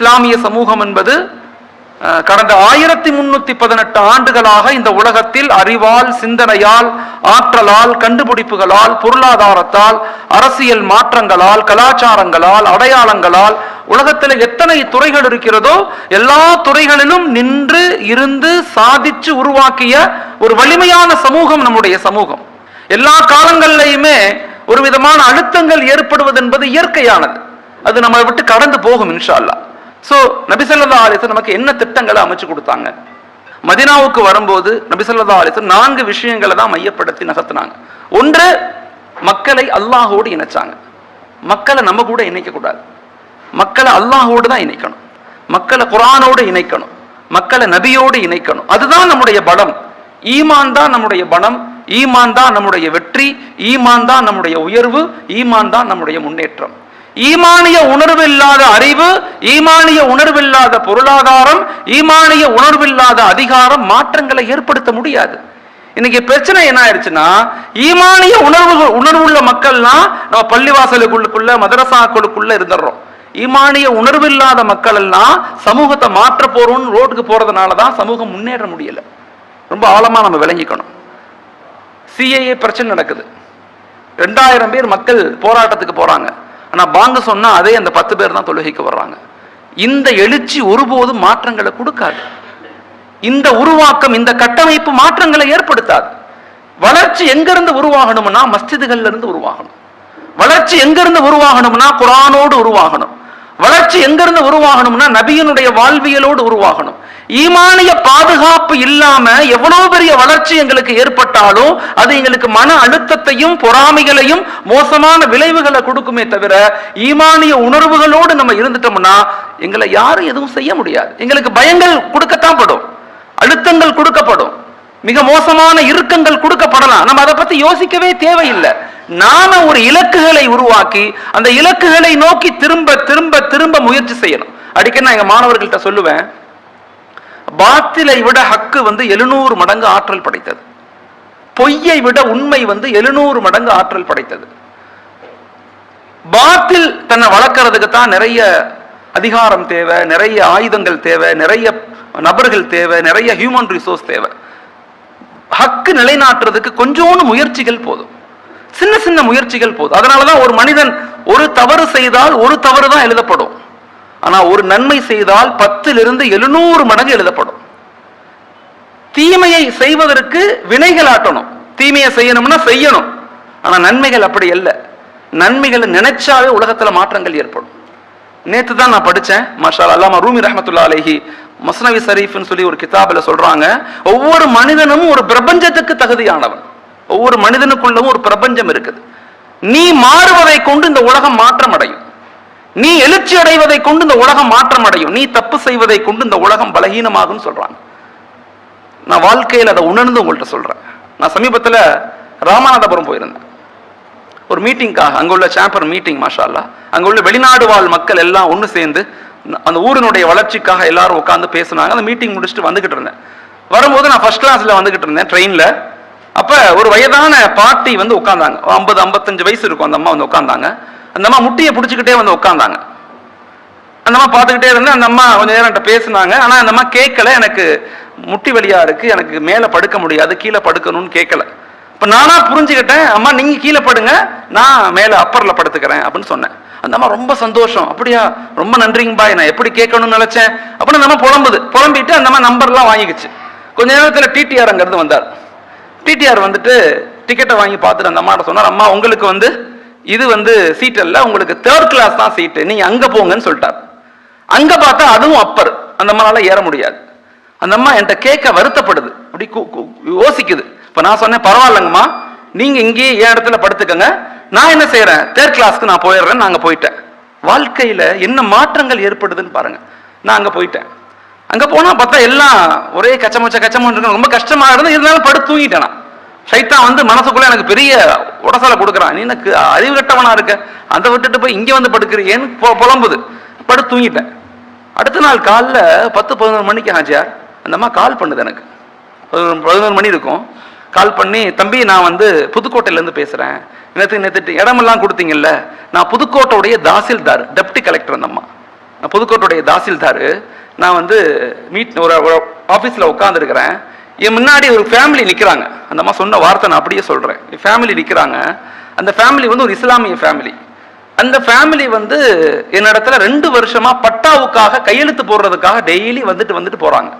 இஸ்லாமிய சமூகம் என்பது கடந்த 1318 ஆண்டுகளாக இந்த உலகத்தில் அறிவால், சிந்தனையால், ஆற்றலால், கண்டுபிடிப்புகளால், பொருளாதாரத்தால், அரசியல் மாற்றங்களால், கலாச்சாரங்களால், அடையாளங்களால் உலகத்தில் எத்தனை துறைகள் இருக்கிறதோ எல்லா துறைகளிலும் நின்று இருந்து சாதிச்சு உருவாக்கிய ஒரு வலிமையான சமூகம் நம்முடைய சமூகம். எல்லா காலங்களிலுமே ஒரு விதமான அழுத்தங்கள் ஏற்படுவது என்பது இயற்கையானது. அது நம்மளை விட்டு கடந்து போகும் இன்ஷா அல்லாஹ். சோ நபி ஸல்லல்லாஹு அலைஹி வஸல்லம் நமக்கு என்ன திட்டங்களை அமைச்சு கொடுத்தாங்க? மதீனாவுக்கு வரும்போது நபி ஸல்லல்லாஹு அலைஹி வஸல்லம் 4 விஷயங்களை தான் மையப்படுத்தி நகர்த்தினாங்க. ஒன்று, மக்களை அல்லாஹோடு இணைச்சாங்க. மக்களை நம்ம கூட இணைக்க கூடாது, மக்களை அல்லாஹோடு தான் இணைக்கணும், மக்களை குர்ஆனோடு இணைக்கணும், மக்களை நபியோடு இணைக்கணும். அதுதான் நம்முடைய பலம். ஈமான் தான் நம்முடைய பலம், ஈமான் தான் நம்முடைய வெற்றி, ஈமான் தான் நம்முடைய உயர்வு, ஈமான் தான் நம்முடைய முன்னேற்றம். ஈமானிய உணர்வில்லாத அறிவு, ஈமானிய உணர்வில்லாத பொருளாதாரம், ஈமானிய உணர்வில்லாத அதிகாரம் மாற்றங்களை ஏற்படுத்த முடியாது. இன்னைக்கு பிரச்சனை என்ன ஆயிடுச்சுன்னா, ஈமானிய உணர்வுள்ள மக்கள்லாம் நம்ம பள்ளிவாசலுக்குள்ள மதரசாக்களுக்குள்ள இருந்துடுறோம். ஈமானிய உணர்வில்லாத மக்கள் எல்லாம் சமூகத்தை மாற்ற போறோம்னு ரோட்டுக்கு போறதுனாலதான் சமூகம் முன்னேற முடியல. ரொம்ப ஆழமா நம்ம விளங்கிக்கணும். சிஏஏ பிரச்சனை நடக்குது, 2000 பேர் மக்கள் போராட்டத்துக்கு போறாங்க. ஆனா பாங்க சொன்னா அதே அந்த 10 பேர் தான் தொழுகைக்கு வர்றாங்க. இந்த எழுச்சி ஒருபோதும் மாற்றங்களை கொடுக்காது. இந்த உருவாக்கம், இந்த கட்டமைப்பு மாற்றங்களை ஏற்படுத்தாது. வளர்ச்சி எங்கிருந்து உருவாகணும்னா மஸ்ஜிதுகள்ல இருந்து உருவாகணும். வளர்ச்சி எங்கிருந்து உருவாகணும்னா குர்ஆனோடு உருவாகணும். வளர்ச்சி எங்கிருந்து உருவாகணும்னா நபியினுடைய வாழ்வியலோடு உருவாகணும். ஈமானிய பாதுகாப்பு இல்லாம எவ்வளவு பெரிய வளர்ச்சி எங்களுக்கு ஏற்பட்டாலும் அது எங்களுக்கு மன அழுத்தத்தையும் பொறாமைகளையும் மோசமான விளைவுகளை கொடுக்குமே தவிர, ஈமானிய உணர்வுகளோடு நம்ம இருந்துட்டோம்னா எங்களை யாரும் எதுவும் செய்ய முடியாது. எங்களுக்கு பயங்கள் கொடுக்கத்தான் படும், அழுத்தங்கள் கொடுக்கப்படும், மிக மோசமான இறுக்கங்கள் கொடுக்கப்படலாம். நம்ம அதை பத்தி யோசிக்கவே தேவையில்லை. நாம ஒரு இலக்குகளை உருவாக்கி அந்த இலக்குகளை நோக்கி திரும்ப திரும்ப திரும்ப முயற்சி செய்யணும். அடிக்கடி நான் எங்க மாணவர்கள்ட்ட சொல்லுவேன், பாத்திலை விட ஹக்கு 700 மடங்கு ஆற்றல் படைத்தது, பொய்யை விட உண்மை 700 மடங்கு ஆற்றல் படைத்தது. பாத்தில் தன்னை வளர்க்கறதுக்கு தான் நிறைய அதிகாரம் தேவை, நிறைய ஆயுதங்கள் தேவை, நிறைய நபர்கள் தேவை, நிறைய ஹியூமன் ரிசோர்ஸ் தேவை. ஹக்கு நிலைநாட்டுறதுக்கு கொஞ்சோண்டு முயற்சிகள் போதும், சின்ன சின்ன முயற்சிகள் போதும். அதனாலதான் ஒரு மனிதன் ஒரு தவறு செய்தால் ஒரு தவறு தான் எழுதப்படும், ஆனா ஒரு நன்மை செய்தால் 10 to 700 மடங்கு எழுதப்படும். தீமையை செய்வதற்கு வினைகள் ஆட்டணும், தீமையை செய்யணும்னா செய்யணும். ஆனா நன்மைகள் அப்படி அல்ல. நன்மைகளை நினைச்சாவே உலகத்துல மாற்றங்கள் ஏற்படும். நேத்து தான் நான் படிச்சேன், மாஷா அல்லாஹ் ரூமி ரஹ்மத்துல்லாஹி அலைஹி மஸ்னவி ஷரீஃப்னு சொல்லி ஒரு கிதாபில சொல்றாங்க, ஒவ்வொரு மனிதனும் ஒரு பிரபஞ்சத்துக்கு தகுதியானவன். ஒவ்வொரு மனிதனுக்குள்ளவும் ஒரு பிரபஞ்சம் இருக்குது. நீ மாறுவதை கொண்டு இந்த உலகம் மாற்றம் அடையும், நீ எழுச்சி அடைவதை கொண்டு இந்த உலகம் மாற்றம் அடையும், நீ தப்பு செய்வதை கொண்டு இந்த உலகம் பலகீனமாகும் சொல்றாங்க. நான் வாழ்க்கையில் அதை உணர்ந்து உங்கள்கிட்ட சொல்றேன். நான் சமீபத்தில் ராமநாதபுரம் போயிருந்தேன் ஒரு மீட்டிங்காக. அங்க உள்ள சாம்பர் மீட்டிங், மாஷா அல்லாஹ். அங்க உள்ள வெளிநாடு வாழ் மக்கள் எல்லாம் ஒன்று சேர்ந்து அந்த ஊரினுடைய வளர்ச்சிக்காக எல்லாரும் உட்காந்து பேசினாங்க. அந்த மீட்டிங் முடிச்சுட்டு வந்துகிட்டு இருந்தேன். வரும்போது நான் ஃபர்ஸ்ட் கிளாஸ்ல வந்துகிட்டு இருந்தேன் ட்ரெயின்ல. அப்ப ஒரு வயதான பாட்டி உட்கார்ந்தாங்க, 50-55 வயசு இருக்கும். அந்த அம்மா உட்கார்ந்தாங்க. அந்த அம்மா முட்டியை பிடிச்சிக்கிட்டே உட்கார்ந்தாங்க. அந்த அம்மா பார்த்துக்கிட்டே இருந்தேன். அந்த அம்மா கொஞ்ச நேரம் என்கிட்ட பேசினாங்க. ஆனா அந்த அம்மா கேட்கல, எனக்கு முட்டி வலியா இருக்கு, எனக்கு மேல படுக்க முடியாது, கீழே படுக்கணும்னு கேட்கல. இப்ப நானா புரிஞ்சுக்கிட்டேன், அம்மா நீங்க கீழே படுங்க, நான் மேல அப்பர்ல படுத்துக்கிறேன் அப்படின்னு சொன்னேன். அந்த அம்மா ரொம்ப சந்தோஷம், அப்படியா ரொம்ப நன்றிங்க பாய், நான் எப்படி கேட்கணும்னு நினைச்சேன் அப்படின்னு நம்ம புலம்பிட்டு அந்த அம்மா நம்பர்லாம் வாங்கிக்கிச்சு. கொஞ்ச நேரத்துல டிடிஆர் அங்கிருந்து வந்தார். டிடிஆர் டிக்கெட்டை வாங்கி பார்த்துட்டு அந்த அம்மாட்ட சொன்னார், அம்மா உங்களுக்கு இது சீட் அல்ல, உங்களுக்கு 3rd கிளாஸ் தான் சீட்டு, நீங்க அங்க போங்கன்னு சொல்லிட்டார். அங்க பார்த்தா அதுவும் அப்பர், அந்த அம்மானால ஏற முடியாது. அந்த அம்மா என்கிட்ட கேட்க வருத்தப்படுது, அப்படி யோசிக்குது. இப்ப நான் சொன்னேன், பரவாயில்லங்கம்மா நீங்க இங்கேயே என் இடத்துல படுத்துக்கங்க, நான் என்ன செய்யறேன் 3rd கிளாஸ்க்கு நான் போயிடுறேன். நாங்க போயிட்டேன். வாழ்க்கையில என்ன மாற்றங்கள் ஏற்படுதுன்னு பாருங்க. நான் அங்க போயிட்டேன். அங்க போனா பார்த்தா எல்லாம் ஒரே கச்சமச்சம் ரொம்ப கஷ்டமா இருந்து, இருந்தாலும் படுத்து தூங்கிட்டேன். சைத்தான் மனசுக்குள்ள எனக்கு பெரிய உடசலை கொடுக்குறான், நீ எனக்கு அறிவு கட்டவனா இருக்க, அதை விட்டுட்டு போய் இங்க படுக்கிறேன்னு புலம்புது. படுத்து தூங்கிட்டேன். அடுத்த நாள் காலைல 10-11 மணிக்கு ஹாஜியார் அந்த அம்மா கால் பண்ணுது. எனக்கு 11 மணி இருக்கும். கால் பண்ணி, தம்பி நான் புதுக்கோட்டையில இருந்து பேசுறேன், நேற்று இடமெல்லாம் கொடுத்தீங்கல்ல, நான் புதுக்கோட்டையுடைய தாசில்தார், டெப்டி கலெக்டர். அந்த அம்மா நான் புதுக்கோட்டையுடைய தாசில்தார். நான் வந்து ஒரு ஆஃபீஸில் உட்காந்துருக்கிறேன். என் முன்னாடி ஒரு ஃபேமிலி நிற்கிறாங்க. அந்த அம்மா சொன்ன வார்த்தை நான் அப்படியே சொல்கிறேன். ஃபேமிலி நிற்கிறாங்க. அந்த ஃபேமிலி வந்து ஒரு இஸ்லாமிய ஃபேமிலி. அந்த ஃபேமிலி வந்து என்னிடத்துல 2 வருஷமா பட்டாவுக்காக கையெழுத்து போடுறதுக்காக டெய்லி வந்துட்டு போறாங்க.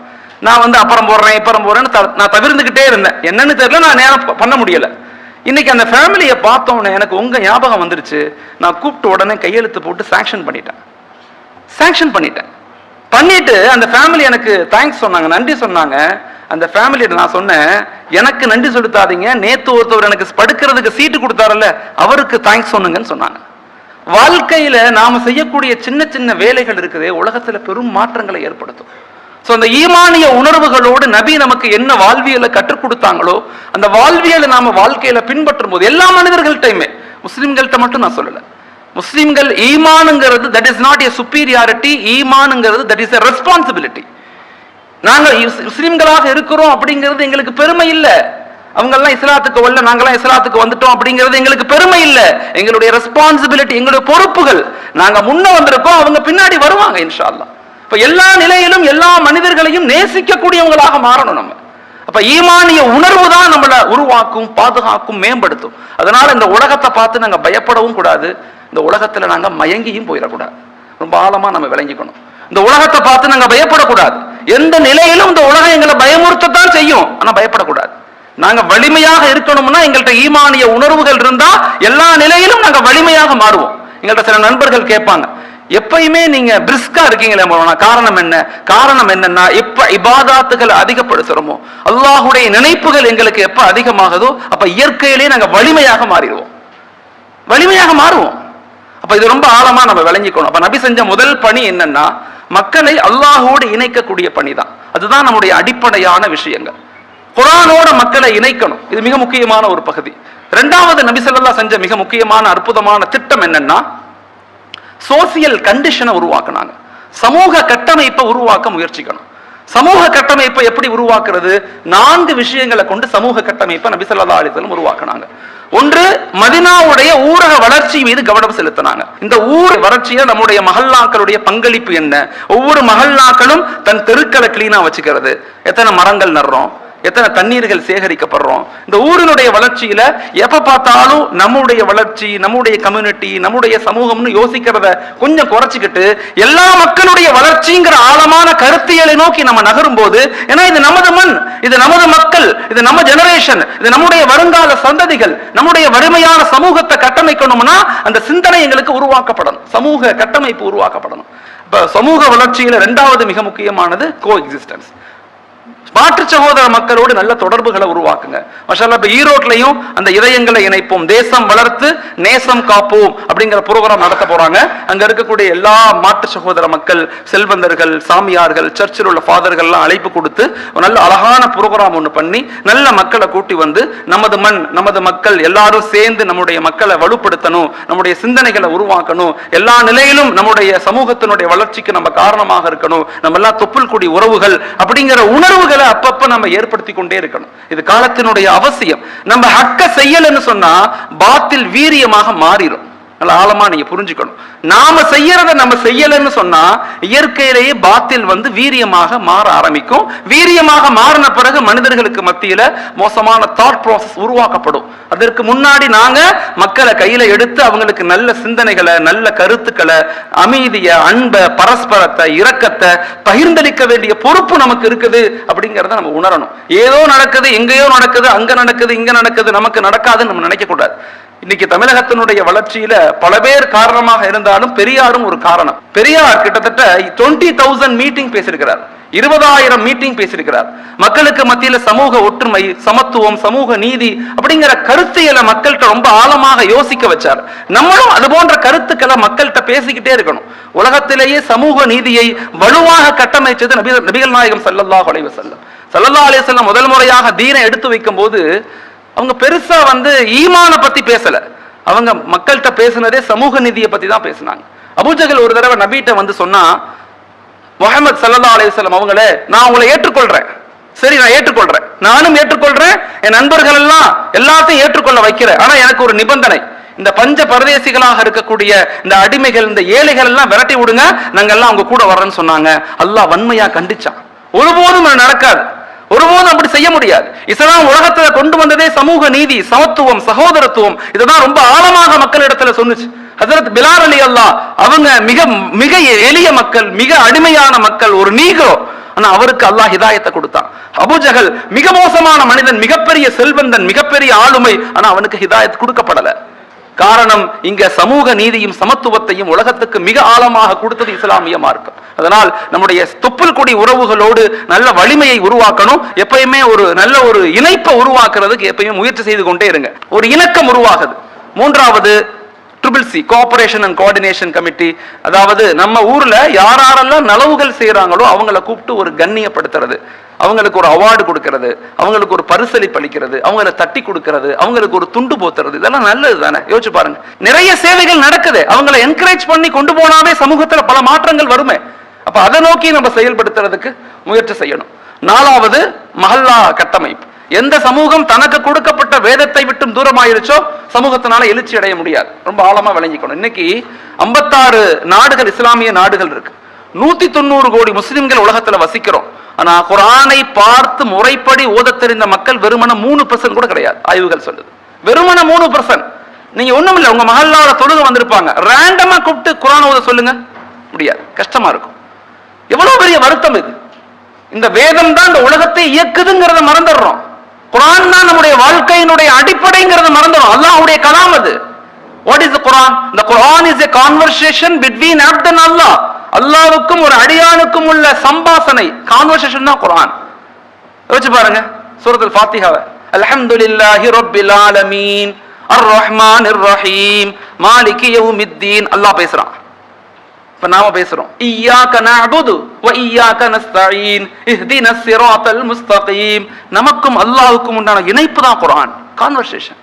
நான் வந்து அப்புறம் போடுறேன் இப்புறம் போறேன்னு நான் தவிர்த்துக்கிட்டே இருந்தேன். என்னன்னு தெரியல, நான் நேரம் பண்ண முடியல. இன்னைக்கு அந்த ஃபேமிலியை பார்த்தோன்னே எனக்கு உங்க ஞாபகம் வந்துருச்சு. நான் கூப்பிட்டு உடனே கையெழுத்து போட்டு சாங்ஷன் பண்ணிட்டேன். பண்ணிட்டு அந்த ஃபேமிலி எனக்கு தேங்க்ஸ் சொன்னாங்க, நன்றி சொன்னாங்க. அந்த ஃபேமிலியிட்ட நான் சொன்னேன், எனக்கு நன்றி செலுத்தாதீங்க, நேத்து ஒருத்தவர் எனக்கு படுக்கிறதுக்கு சீட்டு கொடுத்தாருல்ல அவருக்கு தேங்க்ஸ் சொன்னுங்கன்னு சொன்னாங்க. வாழ்க்கையில நாம செய்யக்கூடிய சின்ன சின்ன வேலைகள் இருக்குது உலகத்துல பெரும் மாற்றங்களை ஏற்படுத்தும். அந்த ஈமானிய உணர்வுகளோடு நபி நமக்கு என்ன வாழ்வியலை கற்றுக் கொடுத்தாங்களோ அந்த வாழ்வியலை நாம வாழ்க்கையில பின்பற்றும் போது எல்லா மனிதர்கள்ட்டையுமே, முஸ்லிம்கள்ட்ட மட்டும் நான் சொல்லல, முஸ்லிம்கள் ஈமானுங்கிறது that is not a superiority, ஈமானுங்கிறது தட் இஸ் எ ரெஸ்பான்சிபிலிட்டி. நாங்கள் முஸ்லிம்களாக இருக்கிறோம் அப்படிங்கிறது எங்களுக்கு பெருமை இல்லை. அவங்கெல்லாம் இஸ்லாத்துக்கு வரல, நாங்கெல்லாம் இஸ்லாத்துக்கு வந்துட்டோம் அப்படிங்கிறது எங்களுக்கு பெருமை இல்லை. எங்களுடைய ரெஸ்பான்சிபிலிட்டி, எங்களுடைய பொறுப்புகள். நாங்க முன்ன வந்திருக்கோம், அவங்க பின்னாடி வருவாங்க இன்ஷா அல்லாஹ். இப்ப எல்லா நிலையிலும் எல்லா மனிதர்களையும் நேசிக்கக்கூடியவங்களாக மாறணும் நம்ம. அப்ப ஈமானிய உணர்வு தான் நம்மளை உருவாக்கும், பாதுகாக்கும், மேம்படுத்தும். அதனால இந்த உலகத்தை பார்த்து நாங்க பயப்படவும் கூடாது, இந்த உலகத்துல நாங்க மயங்கியும் போயிடக்கூடாது. ரொம்ப ஆழமா நம்ம விளங்கிக்கணும். இந்த உலகத்தை பார்த்து நாங்க பயப்படக்கூடாது. எந்த நிலையிலும் இந்த உலகம் எங்களை பயமுறுத்தத்தான் செய்யும், ஆனா பயப்படக்கூடாது. நாங்க வலிமையாக இருக்கணும்னா எங்கள்கிட்ட ஈமானிய உணர்வுகள் இருந்தா எல்லா நிலையிலும் நாங்க வலிமையாக மாறுவோம். எங்கள்கிட்ட சில நண்பர்கள் கேட்பாங்க, எப்பயுமே நீங்க பிரிஸ்கா இருக்கீங்களே, காரணம் என்ன? காரணம் என்னன்னா, எப்ப இபாதாத்துகள் அதிகப்படுத்துறோமோ, அல்லாஹுடைய நினைப்புகள் எங்களுக்கு எப்ப அதிகமாகுதோ அப்ப இயற்கையிலேயே நாங்க வலிமையாக மாறுவோம். அப்ப இது ரொம்ப ஆழமா நம்ம விளங்கிக்கணும். அப்ப நபி செஞ்ச முதல் பணி என்னன்னா, மக்களை அல்லாஹோடு இணைக்கக்கூடிய பணிதான். அதுதான் நம்முடைய அடிப்படையான விஷயங்கள். குர்ஆனோட மக்களை இணைக்கணும், இது மிக முக்கியமான ஒரு பகுதி. இரண்டாவது நபி ஸல்லல்லாஹு செஞ்ச மிக முக்கியமான அற்புதமான திட்டம் என்னன்னா, சோசியல் கண்டிஷனை உருவாக்குனாங்க. சமூக கட்டமைப்பை உருவாக்க முயற்சிக்கணும். சமூக கட்டமைப்பை எப்படி உருவாக்குறது? 4 விஷயங்களை கொண்டு சமூக கட்டமைப்பை நபி ஸல்லல்லாஹு அலைஹி வஸல்லம் உருவாக்குனாங்க. ஒன்று, மதீனாவுடைய ஊரக வளர்ச்சி மீது கவனம் செலுத்தினாங்க. இந்த ஊர் வளர்ச்சியில நம்முடைய மஹல்லாக்களுடைய பங்களிப்பு என்ன? ஒவ்வொரு மஹல்லாக்களும் தன் தெருக்களை கிளீனா வச்சுக்கிறது, எத்தனை மரங்கள் நடுறோம், எத்தனை தண்ணீர்கள் சேகரிக்கப்படுறோம். இந்த ஊரினுடைய வளர்ச்சியில எப்ப பார்த்தாலும் நம்முடைய வளர்ச்சி, நம்முடைய கம்யூனிட்டி, நம்முடைய சமூகம்னு யோசிக்கிறத கொஞ்சம் குறைச்சிக்கிட்டு எல்லா மக்களுடைய வளர்ச்சிங்கிற ஆழமான கருத்தியலை நோக்கி நம்ம நகரும் போது, ஏன்னா இது நமது மண், இது நமது மக்கள், இது நம்ம ஜெனரேஷன், இது நம்முடைய வருங்கால சந்ததிகள், நம்முடைய வறுமையான சமூகத்தை கட்டமைக்கணும்னா அந்த சிந்தனை எங்களுக்கு உருவாக்கப்படணும், சமூக கட்டமைப்பு உருவாக்கப்படணும். இப்ப சமூக வளர்ச்சியில 2வது மிக முக்கியமானது கோ எக்ஸிஸ்டன்ஸ். மாற்று சகோதர மக்களோடு நல்ல தொடர்புகளை உருவாக்குங்க. மாஷாஅல்லாஹ், இப்ப ஈரோட்லயும் அந்த இதயங்களை இணைப்போம், தேசம் வளர்த்து நேசம் காப்போம் அப்படிங்கிற புரோகிராம் நடத்த போறாங்க. அங்க இருக்கக்கூடிய எல்லா மாற்று சகோதர மக்கள், செல்வந்தர்கள், சாமியார்கள், சர்ச்சில் உள்ள ஃபாதர்கள்லாம் அழைப்பு கொடுத்து ஒரு நல்ல அழகான புரோகிராம் ஒன்று பண்ணி நல்ல மக்களை கூட்டி வந்து நமது மண், நமது மக்கள் எல்லாரும் சேர்ந்து நம்முடைய மக்களை வலுப்படுத்தணும், நம்முடைய சிந்தனைகளை உருவாக்கணும், எல்லா நிலையிலும் நம்முடைய சமூகத்தினுடைய வளர்ச்சிக்கு நம்ம காரணமாக இருக்கணும், நம்ம எல்லாம் தொப்புள் கொடி உறவுகள் அப்படிங்கிற உணர்வுகளை அப்பப்ப நம்ம ஏற்படுத்தி கொண்டே இருக்கணும். இது காலத்தினுடைய அவசியம். நம்ம ஹக்க செய்யலன்னு சொன்னா பாத்தில் வீரியமாக மாறிடும். நல்ல ஆழமா நீங்க புரிஞ்சுக்கணும். நாம செய்யறத நம்ம செய்யலன்னு சொன்னா இயற்கையிலேயே பாத்தில் வந்து வீரியமாக மாற ஆரம்பிக்கும். வீரியமாக மாறின பிறகு மனிதர்களுக்கு மத்தியில மோசமான தாட் ப்ராசஸ் உருவாக்கப்படும். அதற்கு முன்னாடி நாங்க மக்களை கையில எடுத்து அவங்களுக்கு நல்ல சிந்தனைகளை, நல்ல கருத்துக்களை, அமைதிய, அன்பை, பரஸ்பரத்தை, இரக்கத்தை பகிர்ந்தளிக்க வேண்டிய பொறுப்பு நமக்கு இருக்குது அப்படிங்கிறத நம்ம உணரணும். ஏதோ நடக்குது, எங்கேயோ நடக்குது, அங்க நடக்குது, இங்க நடக்குது, நமக்கு நடக்காதுன்னு நம்ம நினைக்க கூடாது. இன்னைக்கு தமிழகத்தினுடைய வளர்ச்சியில பல பேர் காரணமாக இருந்தாலும் பெரியாரும் ஒரு காரணம். பெரியார் கிட்டத்தட்ட 20,000 மீட்டிங் பேசியிருக்கிறார், 20,000 மீட்டிங் பேசியிருக்கிறார். மக்களுக்கு மத்தியில சமூக ஒற்றுமை, சமத்துவம், சமூக நீதி அப்படிங்கிற கருத்தியலை மக்கள்கிட்ட ரொம்ப ஆழமாக யோசிக்க வச்சார். நம்மளும் அது போன்ற கருத்துக்களை மக்கள்கிட்ட பேசிக்கிட்டே இருக்கணும். உலகத்திலேயே சமூக நீதியை வலுவாக கட்டமைச்சது நபிகள் நாயகம் ஸல்லல்லாஹு அலைஹி வஸல்லம். முதல் முறையாக தீனை எடுத்து வைக்கும் போது அவங்க பெருசா வந்து ஈமான பத்தி பேசல, அவங்க மக்கள்கிட்ட பேசினதே சமூக நீதியை பத்தி தான் பேசினாங்க. அபூஜஹல் ஒரு தடவை நபிட்ட வந்து சொன்னா, முஹம்மது ஸல்லல்லாஹு அலைஹி வஸல்லம் அவங்களே, நான் உங்களை ஏற்றுக்கொள்றேன், சரி நான் ஏற்றுக்கொள்றேன், நானும் ஏற்றுக்கொள்றேன், என் நண்பர்கள் எல்லாம் எல்லாத்தையும் ஏற்றுக்கொள்ள வைக்கிறேன், ஆனா எனக்கு ஒரு நிபந்தனை, இந்த பஞ்ச பரதேசிகளாக இருக்கக்கூடிய இந்த அடிமைகள், இந்த ஏழைகள் எல்லாம் விரட்டி விடுங்க, நாங்க எல்லாம் அவங்க கூட வர்றேன்னு சொன்னாங்க. அல்லாஹ் வன்மையா கண்டிச்சான். ஒருபோதும் நடக்காது, ஒருபோதும் அப்படி செய்ய முடியாது. இஸ்லாம் உலகத்துல கொண்டு வந்ததே சமூக நீதி, சமத்துவம், சகோதரத்துவம். இதுதான் ரொம்ப ஆழமாக மக்களிடத்துல சொன்னுச்சு. ஹஜ்ரத் பிலால் அலி அல்லாஹ் அவங்க மிக மிக எளிய மக்கள், மிக அடிமையான மக்கள், ஒரு நீக்ரோ. ஆனா அவருக்கு அல்லாஹ் ஹிதாயத்தை கொடுத்தான். அபூஜஹல் மிக மோசமான மனிதன், மிகப்பெரிய செல்வந்தன், மிகப்பெரிய ஆளுமை, ஆனா அவனுக்கு ஹிதாயத் கொடுக்கப்படல. காரணம், இங்க சமூக நீதியும் சமத்துவத்தையும் உலகத்துக்கு மிக ஆழமாக கொடுத்தது இஸ்லாமிய மார்க்கம். அதனால் நம்முடைய தொப்புள் கொடி உறவுகளோடு நல்ல வலிமையை உருவாக்கணும். எப்பயுமே ஒரு நல்ல ஒரு இணைப்பை உருவாக்குறதுக்கு எப்பயுமே முயற்சி செய்து கொண்டே இருங்க. ஒரு இணக்கம் உருவாகுது. மூன்றாவது CCC, cooperation and coordination committee. அதாவது நம்ம ஊர்ல யாரெல்லாம் நலவுகள் செய்யறாங்களோ அவங்கள கூப்பிட்டு ஒரு கண்ணியப்படுத்துறது, அவங்களுக்கு ஒரு அவார்டு கொடுக்கிறது, அவங்களுக்கு ஒரு பரிசளிப்பு அளிக்கிறது, அவங்கள தட்டி கொடுக்கிறது, அவங்களுக்கு ஒரு துண்டு போத்துறது, இதெல்லாம் நல்லது தானே? யோசிச்சு பாருங்க. நிறைய சேவைகள் நடக்குது. அவங்களை என்கரேஜ் பண்ணி கொண்டு போனாவே சமூகத்துல பல மாற்றங்கள் வருமே. அப்ப அதை நோக்கி நம்ம செயல்படுத்துறதுக்கு முயற்சி செய்யணும். நாலாவது மஹல்லா கட்டமைப்பு. எந்த சமூகம் தனக்கு கொடுக்கப்பட்ட வேதத்தை விட்டும் தூரமாயிருச்சோ சமூகத்தினால எழுச்சி அடைய முடியாது. ரொம்ப ஆழமா விளங்கிக்கணும். இன்னைக்கு 56 நாடுகள், இஸ்லாமிய நாடுகள் இருக்கு. 190 கோடி முஸ்லிம்கள் உலகத்துல வசிக்கிறோம். ஆனா குர்ஆனை பார்த்து முறைப்படி ஓத தெரிந்த மக்கள் வெறுமன 3% கூட கிடையாது. ஆய்வுகள் சொல்லுது வெறுமன 3%. நீங்க ஒண்ணும் இல்ல, உங்க மஹல்லால தொழுக வந்திருப்பாங்க, ரேண்டமா கூப்பிட்டு குர்ஆன் ஓத சொல்லுங்க, முடியாது, கஷ்டமா இருக்கும். எவ்வளவு பெரிய வருத்தம் இது. இந்த வேதம் தான் இந்த உலகத்தை இயக்குதுங்கிறத மறந்துடுறோம். குர்ஆன் தான் நம்முடைய வாழ்க்கையினுடைய அடிப்படைங்கிறத மறந்துடும். அல்லாஹ்வுடைய கலாம் அது. What is the Quran? The Quran is a conversation between abd and Allah. அல்லாஹ்வுக்கும் ஒரு அடியானுக்கும் உள்ள சம்பாஷணை, கான்வர்சேஷன் தான் குர்ஆன். யோசிச்சு பாருங்க. சூரத்துல் ஃபாத்திஹாவை அல்ஹம்துலில்லாஹி ரப்பில் ஆலமீன் அர் ரஹ்மானிர் ரஹீம் மாலிகி யௌமித்தீன் அல்லாஹ் பேசுறான். இப்ப நாம பேசுறோம் இய்யாக நஅபுது வ இய்யாக நஸ்தஈன் இஹ்தினஸ் ஸிராத்தல் முஸ்தகீம். நமக்கும் அல்லாஹ்வுக்கும் உண்டான இணைப்பு தான் குர்ஆன், கான்வர்சேஷன்.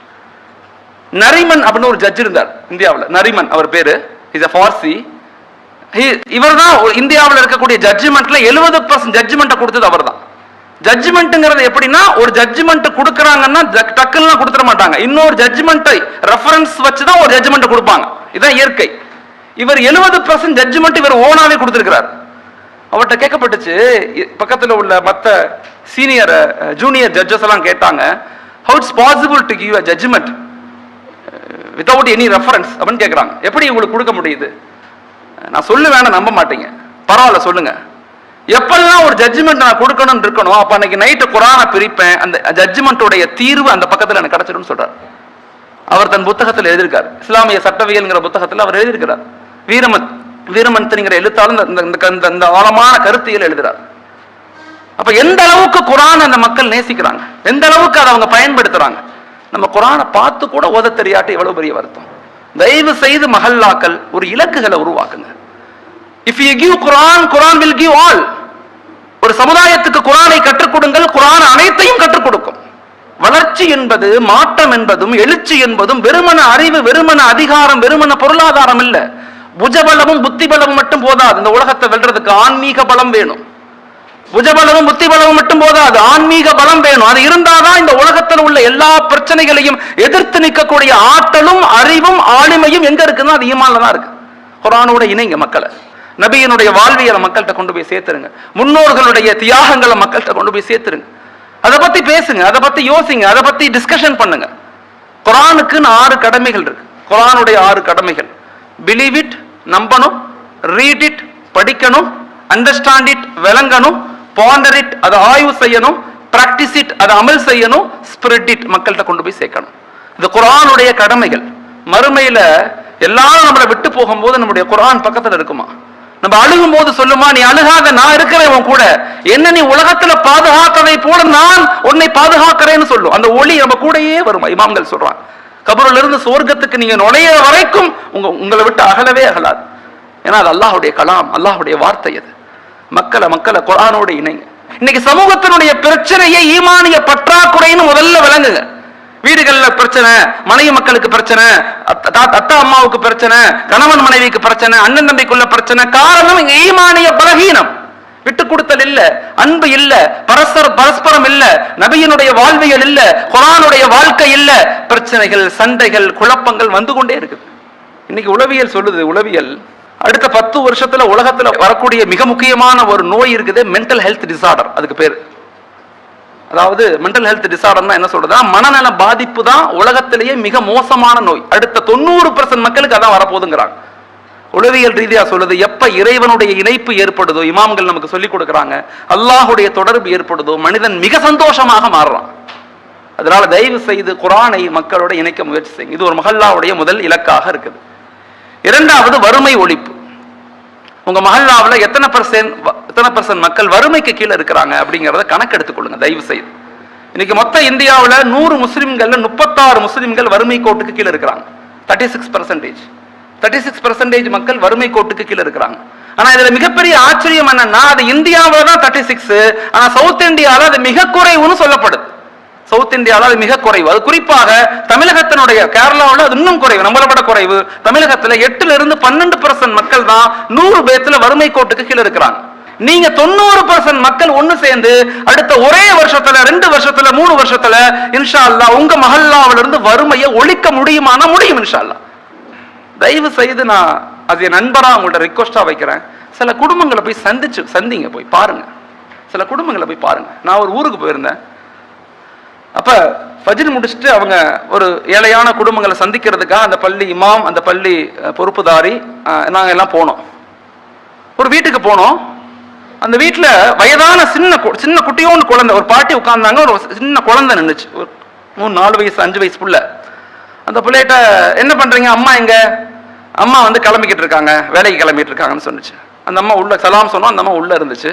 நரிமன் அப்படின்னு ஒரு ஜட்ஜ் இருந்தார் இந்தியாவில். நரிமன் அவர் பேரு. Is a Farsi. இவர் தான் இந்தியாவில் இருக்கக்கூடிய ஜட்ஜ்மெண்ட்ல 70% ஜட்ஜ்மெண்ட்டை கொடுத்தது அவர் தான். ஜட்ஜ்மெண்ட்ங்கிறது எப்படின்னா, ஒரு ஜட்ஜ்மெண்ட் கொடுக்கறாங்கன்னா டக்குன்னு கொடுத்துட மாட்டாங்க. இன்னொரு ஜட்ஜ்மெண்ட்டை ரெஃபரன்ஸ் வச்சு தான் ஒரு ஜட்ஜ்மெண்ட் கொடுப்பாங்க. இதுதான் இயற்கை. இவர் 70% ஜட்ஜ்மெண்ட் இவர் ஓனாவே கொடுத்திருக்கிறார். அவர்கிட்ட கேட்கப்பட்டுச்சு, பக்கத்தில் உள்ள மற்ற சீனியர் ஜூனியர் ஜட்ஜஸ் எல்லாம் கேட்டாங்க, how it's possible to give a judgment without any reference அப்படின்னு கேட்குறாங்க. எப்படி உங்களுக்கு கொடுக்க முடியுது? நான் சொல்லுவேன், நம்ப மாட்டீங்க, பரவாயில்ல சொல்லுங்க. எப்பெல்லாம் ஒரு ஜட்ஜ்மெண்ட் நான் கொடுக்கணும்னு இருக்கணும், அப்ப அன்னைக்கு நைட்டு குர்ஆனை பிரிப்பேன், அந்த ஜட்ஜ்மெண்ட்டோடைய தீர்வு அந்த பக்கத்தில் எனக்கு கிடைச்சிடும் சொல்றார். அவர் தன் புத்தகத்தில் எழுதியிருக்கார். இஸ்லாமிய சட்டவியல்ங்கிற புத்தகத்தில் அவர் எழுதியிருக்கிறார். வீரமந்திரிங்கிற எழுத்தாளர் இந்த ஆழமான கருத்தியல் எழுதுறார். அப்ப எந்த அளவுக்கு குர்ஆன் அந்த மக்கள் நேசிக்கிறாங்க, எந்த அளவுக்கு அதை அவங்க பயன்படுத்துறாங்க. நம்ம குர்ஆனை பார்த்து கூட ஓத தெரியாட்டி எவ்வளவு பெரிய வருத்தம். தயவு செய்து மஹல்லாக்கள் ஒரு இலக்குகளை உருவாக்குங்க. If you give Quran, Quran will give all. ஒரு சமுதாயத்துக்கு குர்ஆனை கற்றுக் கொடுங்கள், குர்ஆன் அனைத்தையும் கற்றுக் கொடுக்கும். வளர்ச்சி என்பது, மாற்றம் என்பதும், எழுச்சி என்பதும் வெறுமன அறிவு, வெறுமன அதிகாரம், வெறுமன பொருளாதாரம் இல்ல. புஜபலமும் புத்தி பலமும் மட்டும் போதாது. இந்த உலகத்தை வெல்றதுக்கு ஆன்மீக பலம் வேணும். புஜபலமும் புத்தி பலமும் மட்டும் போதாது, ஆன்மீக பலம் வேணும். அது இருந்தாதான் இந்த உலகத்தில் உள்ள எல்லா பிரச்சனைகளையும் எதிர்த்து நிற்கக்கூடிய ஆற்றலும் அறிவும் ஆளுமையும் எங்க இருக்குன்னா அது ஈமான்ல தான் இருக்கு. குர்ஆனோட இணைங்க மக்களை. நபியினுடைய வாழ்வியலை மக்கள்கிட்ட கொண்டு போய் சேர்த்துருங்க. முன்னோர்களுடைய தியாகங்களை மக்கள்கிட்ட கொண்டு போய் சேர்த்துருங்க. அதை பத்தி பேசுங்க, அதை பத்தி யோசிங்க, அதை பத்தி டிஸ்கஷன் பண்ணுங்க. குர்ஆனுக்கு 6 கடமைகள் இருக்கு. குர்ஆனுடைய 6 கடமைகள்: பிலீவ் இட், நம்பணும்; ரீட் இட், படிக்கணும்; அண்டர்ஸ்டாண்ட் இட், விளங்கணும்; பாண்டர் இட், அதை ஆய்வு செய்யணும்; பிராக்டிஸ் இட், அதை அமல் செய்யணும்; ஸ்பிரிட் இட், மக்கள்கிட்ட கொண்டு போய் சேர்க்கணும். இது குர்ஆனுடைய கடமைகள். மறுமையில எல்லாரும் நம்மளை விட்டு போகும்போது நம்முடைய குர்ஆன் பக்கத்துல இருக்குமா? நம்ம அழுகும் போது சொல்லுமா, நீ அழுகாத, நான் இருக்கிறேன் உன் கூட, என்ன நீ உலகத்துல பாதுகாத்ததை போல நான் உன்னை பாதுகாக்கிறேன்னு சொல்லும். அந்த ஒளி நம்ம கூடயே வருமா? இமாம்கள் சொல்றாங்க, கபரில் இருந்து சொர்க்கத்துக்கு நீங்க நுழைய வரைக்கும் உங்களை விட்டு அகலவே அகலாது. ஏன்னா அது அல்லாஹ்வுடைய கலாம், அல்லாஹ்வுடைய வார்த்தை. அது மக்களை குர்ஆனோடு இணைங்க. இன்னைக்கு சமூகத்தினுடைய பிரச்சனையை ஈமானிய பற்றாக்குறைன்னு முதல்ல விளங்குங்க. வீடுகள்ல பிரச்சனை, மனைவி மக்களுக்கு பிரச்சனை, அத்தா அம்மாவுக்கு பிரச்சனை, கணவன் மனைவிக்கு பிரச்சனை, அண்ணன் தம்பிக்குள்ள பிரச்சனை. காரணம் இங்க ஈமானிய பலகீனம். விட்டு கொடுத்தல் இல்ல, அன்பு இல்ல, பரஸ்பரம் இல்ல, நபியினுடைய வாழ்வியல் இல்ல, குர்ஆனுடைய வாழ்க்கை இல்ல, பிரச்சனைகள், சண்டைகள், குழப்பங்கள் வந்து கொண்டே இருக்குது. இன்னைக்கு உளவியல் சொல்லுது, உளவியல் அடுத்த 10 வருஷத்துல உலகத்துல வரக்கூடிய மிக முக்கியமான ஒரு நோய் இருக்குது, மென்டல் ஹெல்த் டிசார்டர். அதுக்கு பேரு, அதாவது மென்டல் ஹெல்த் டிசார்டர்னா என்ன சொல்றதா, மனநல பாதிப்பு தான் உலகத்திலேயே மிக மோசமான நோய். அடுத்த 90% மக்களுக்கு அதான் வரப்போகுதுங்கிறாங்க. உளவியல் ரீதியா சொல்லுது, எப்ப இறைவனுடைய இணைப்பு ஏற்படுதோ, இமாம்கள் நமக்கு சொல்லிக் கொடுக்குறாங்க, அல்லாஹுடைய தொடர்பு ஏற்படுதோ, மனிதன் மிக சந்தோஷமாக மாறுறான். அதனால தயவு செய்து குர்ஆனை மக்களோட இணைக்க முயற்சி செய்யுங்க. இது ஒரு மஹல்லாவுடைய முதல் இலக்காக இருக்குது. இரண்டாவது, வறுமை ஒழிப்பு. உங்க மஹல்லாவில் எத்தனை பர்சன்ட் மக்கள் வறுமைக்கு கீழே இருக்கிறாங்க அப்படிங்கிறத கணக்கெடுத்துக் கொள்ளுங்க தயவு செய்து. இன்னைக்கு மொத்த இந்தியாவில் 100 முஸ்லிம்கள்ல 36 முஸ்லிம்கள் வறுமை கோட்டுக்கு கீழே இருக்கிறாங்க. 36% மக்கள் வறுமை கோட்டுக்கு கீழே இருக்கிறாங்க. ஆனா இதுல மிகப்பெரிய ஆச்சரியம் என்னன்னா, அது இந்தியாவில் தான் 36, ஆனா சவுத் இந்தியாவில் அது மிக குறைவுன்னு சொல்லப்படுது. சவுத் இந்தியாவில் அது மிக குறைவு. அது குறிப்பாக தமிழகத்தினுடைய கேரளாவில் அது இன்னும் குறைவு, நம்மளை விட குறைவு. தமிழகத்தில் 8-12% மக்கள் தான் 100 பேத்துல வறுமை கோட்டுக்கு கீழே இருக்கிறாங்க. நீங்க 90% மக்கள் ஒண்ணு சேர்ந்து அடுத்த ஒரே வருஷத்துல, 2 வருஷத்துல, 3 வருஷத்துல இன்ஷா அல்லாஹ் உங்க மஹல்லாவில இருந்து வறுமையை ஒழிக்க முடியுமானா முடியும் இன்ஷா அல்லாஹ். தயவு செய்து நான் அது என் நண்பரா உங்கள்ட்ட ரிக்வஸ்டா வைக்கிறேன், சில குடும்பங்களை போய் சந்திங்க, போய் பாருங்க, சில குடும்பங்களை போய் பாருங்க. நான் ஒரு ஊருக்கு போயிருந்தேன். அப்ப ஃபஜ்ர் முடிச்சுட்டு அவங்க ஒரு ஏழையான குடும்பங்களை சந்திக்கிறதுக்காக அந்த பள்ளி இமாம், அந்த பள்ளி பொறுப்புதாரி, நாங்க எல்லாம் போனோம். ஒரு வீட்டுக்கு போனோம். அந்த வீட்டுல வயதான சின்ன குட்டியோன்னு குழந்தை, ஒரு பாட்டி உட்கார்ந்தாங்க, ஒரு சின்ன குழந்தை நின்றுச்சு, ஒரு 3-4 வயசு 5 வயசு புள்ள. அந்த பிள்ளைகிட்ட என்ன பண்றீங்க, அம்மா எங்க, அம்மா வந்து கிளம்பிக்கிட்டு இருக்காங்க, வேலைக்கு கிளம்பிட்டு இருக்காங்கன்னு சொன்னிச்சு. அந்த அம்மா உள்ள சலாம் சொன்னோம், அந்த அம்மா உள்ள இருந்துச்சு.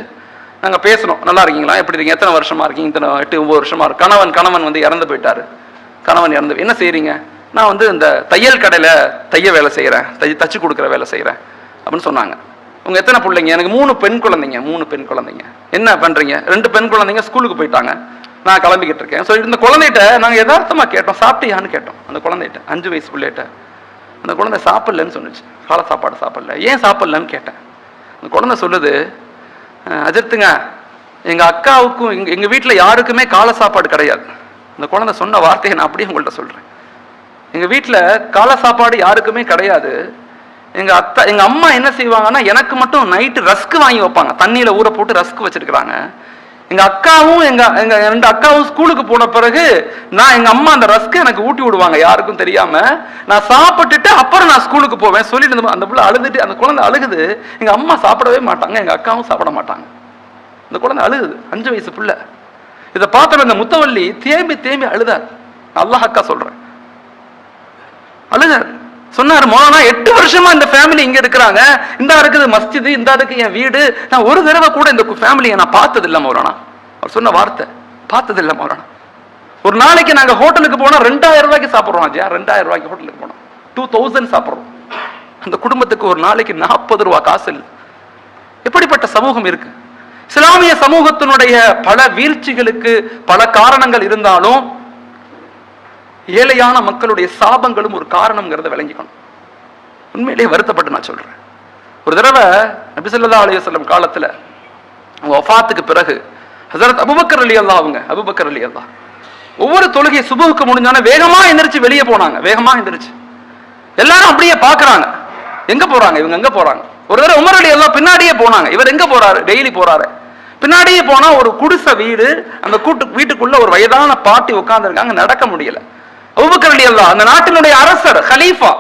நாங்கள் பேசணும், நல்லா இருக்கீங்களா, எப்படி இருக்கீங்க, எத்தனை வருஷமா இருக்கீங்க, 8-9 வருஷமா இருக்கு. கணவன் வந்து இறந்து போயிட்டாரு. கணவன் இறந்து, என்ன செய்றீங்க, நான் வந்து இந்த தையல் கடையில் வேலை செய்கிறேன், தச்சு கொடுக்குற வேலை செய்கிறேன் அப்படின்னு சொன்னாங்க. உங்க எத்தனை பிள்ளைங்க, எனக்கு 3 பெண் குழந்தைங்க. என்ன பண்றீங்க, 2 பெண் குழந்தைங்க ஸ்கூலுக்கு போயிட்டாங்க, நான் கிளம்பிக்கிட்டு இருக்கேன். ஸோ இந்த குழந்தைகிட்ட நாங்கள் யதார்த்தமா கேட்டோம், சாப்பிட்டியான்னு கேட்டோம். அந்த குழந்தைகிட்ட 5 வயசு பிள்ளைகிட்ட. அந்த குழந்தை சாப்பிடலன்னு சொன்னிச்சு, காலை சாப்பாடு சாப்பிடல. ஏன் சாப்பிடலன்னு கேட்டேன். அந்த குழந்தை சொல்லுது, அஜர்த்துங்க, எங்க அக்காவுக்கும் எங்க வீட்டுல யாருக்குமே காலை சாப்பாடு கிடையாது. அந்த குழந்தை சொன்ன வார்த்தையை நான் அப்படியே உங்கள்கிட்ட சொல்றேன். எங்க வீட்டுல காலை சாப்பாடு யாருக்குமே கிடையாது. எங்க அம்மா என்ன செய்வாங்கன்னா, எனக்கு மட்டும் நைட்டு ரஸ்க் வாங்கி வைப்பாங்க, தண்ணியில ஊற போட்டு ரஸ்க் வச்சிருக்கிறாங்க. எங்க அக்காவும் எங்க 2 அக்காவும் ஸ்கூலுக்கு போன பிறகு எங்க அம்மா அந்த ரஸ்க் எனக்கு ஊட்டி விடுவாங்க, யாருக்கும் தெரியாம. நான் சாப்பிட்டுட்டு அப்புறம் நான் ஸ்கூலுக்கு போவேன் சொல்லிட்டு அந்த பிள்ளை அழுதுட்டு, அந்த குழந்தை அழுகுது. எங்க அம்மா சாப்பிடவே மாட்டாங்க, எங்க அக்காவும் சாப்பிட மாட்டாங்க. அந்த குழந்தை அழுகுது, 5 வயசு பிள்ளை. இதை பார்த்த அந்த முத்தவள்ளி தேம்பி அழுதார். அல்லாஹ் அக்கா சொல்றேன், அழுதார். சொன்னார், மௌலானா 8 வருஷமா இந்த ஃபேமிலி இங்க இருக்கிறாங்க, இந்த இருக்குது மஸ்ஜிது, இந்த இருக்கு என் வீடு, நான் ஒரு தடவை கூட இந்த ஃபேமிலியை நான் பார்த்தது இல்லை மௌலானா. அவர் சொன்ன வார்த்தை, பார்த்தது இல்லை மௌலானா. ஒரு நாளைக்கு நாங்க ஹோட்டலுக்கு போனா 2000 ரூபாய்க்கு சாப்பிடுறோம். 2000 ரூபாய்க்கு ஹோட்டலுக்கு போனோம், 2000 சாப்பிடுறோம். அந்த குடும்பத்துக்கு ஒரு நாளைக்கு 40 ரூபாய் காசு இல்லை. எப்படிப்பட்ட சமூகம் இருக்கு. இஸ்லாமிய சமூகத்தினுடைய பல வீழ்ச்சிகளுக்கு பல காரணங்கள் இருந்தாலும் ஏழையான மக்களுடைய சாபங்களும் ஒரு காரணம்ங்கிறத விளங்கிக்கணும். உண்மையிலேயே வருத்தப்பட்டு நான் சொல்றேன். ஒரு தடவை நபி ஸல்லல்லாஹு அலைஹி வஸல்லம் காலத்துல வஃபாத்துக்கு பிறகு ஹஸரத் அபூபக்கர் ரலியல்லாஹு அன்ஹு ஒவ்வொரு தொழுகை சுபஹுக்கு முடிஞ்சானே வேகமா எந்திரிச்சு வெளியே போனாங்க. வேகமா எந்திரிச்சு எல்லாரும் அப்படியே பாக்குறாங்க, எங்க போறாங்க இவங்க, எங்க போறாங்க. ஒரு தடவை உமர் ரலியல்லாஹு பின்னாடியே போனாங்க. இவர் எங்க போறாரு, டெய்லி போறாரு. பின்னாடியே போனா ஒரு குடிசை வீடு, அந்த வீட்டுக்குள்ள ஒரு வயதான பாட்டி உட்கார்ந்து இருக்காங்க, நடக்க முடியல. அபூபக்கர் ரலியல்லாஹு அந்த நாட்டினுடைய அரசர், கலீஃபா,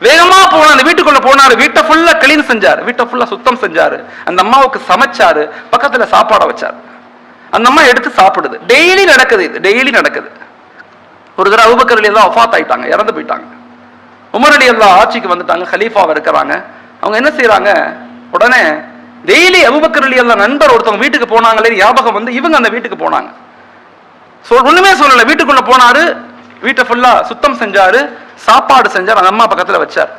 வேகமா போன அந்த வீட்டுக்குள்ள போனாரு. வீட்டை ஃபுல்லா கிளீன் செஞ்சாரு, வீட்டை ஃபுல்லா சுத்தம் செஞ்சாரு. அந்த அம்மாவுக்கு சமைச்சாரு, பக்கத்துல சாப்பாட வச்சாரு. அந்த அம்மா எடுத்து சாப்பிடுது. டெய்லி நடக்குது, இது டெய்லி நடக்குது. ஒரு தடவை அபூபக்கர் ரலியல்லாஹு வஃபாத் ஆயிட்டாங்க, இறந்து போயிட்டாங்க. உமர் ரலியல்லாஹு ஆட்சிக்கு வந்துட்டாங்க, கலீஃபாவா இருக்கிறாங்க. அவங்க என்ன செய்யறாங்க, உடனே டெய்லி அபூபக்கர் ரலியல்லாஹு நண்பர் ஒருத்தவங்க வீட்டுக்கு போனாங்களே ஞாபகம் வந்து இவங்க அந்த வீட்டுக்கு போனாங்க. ஒண்ணுமே சொல்லல, வீட்டுக்குள்ள போனாரு, வீட்டை ஃபுல்லா சுத்தம் செஞ்சாரு, சாப்பாடு செஞ்சார், அந்த அம்மா பக்கத்துல வச்சார்.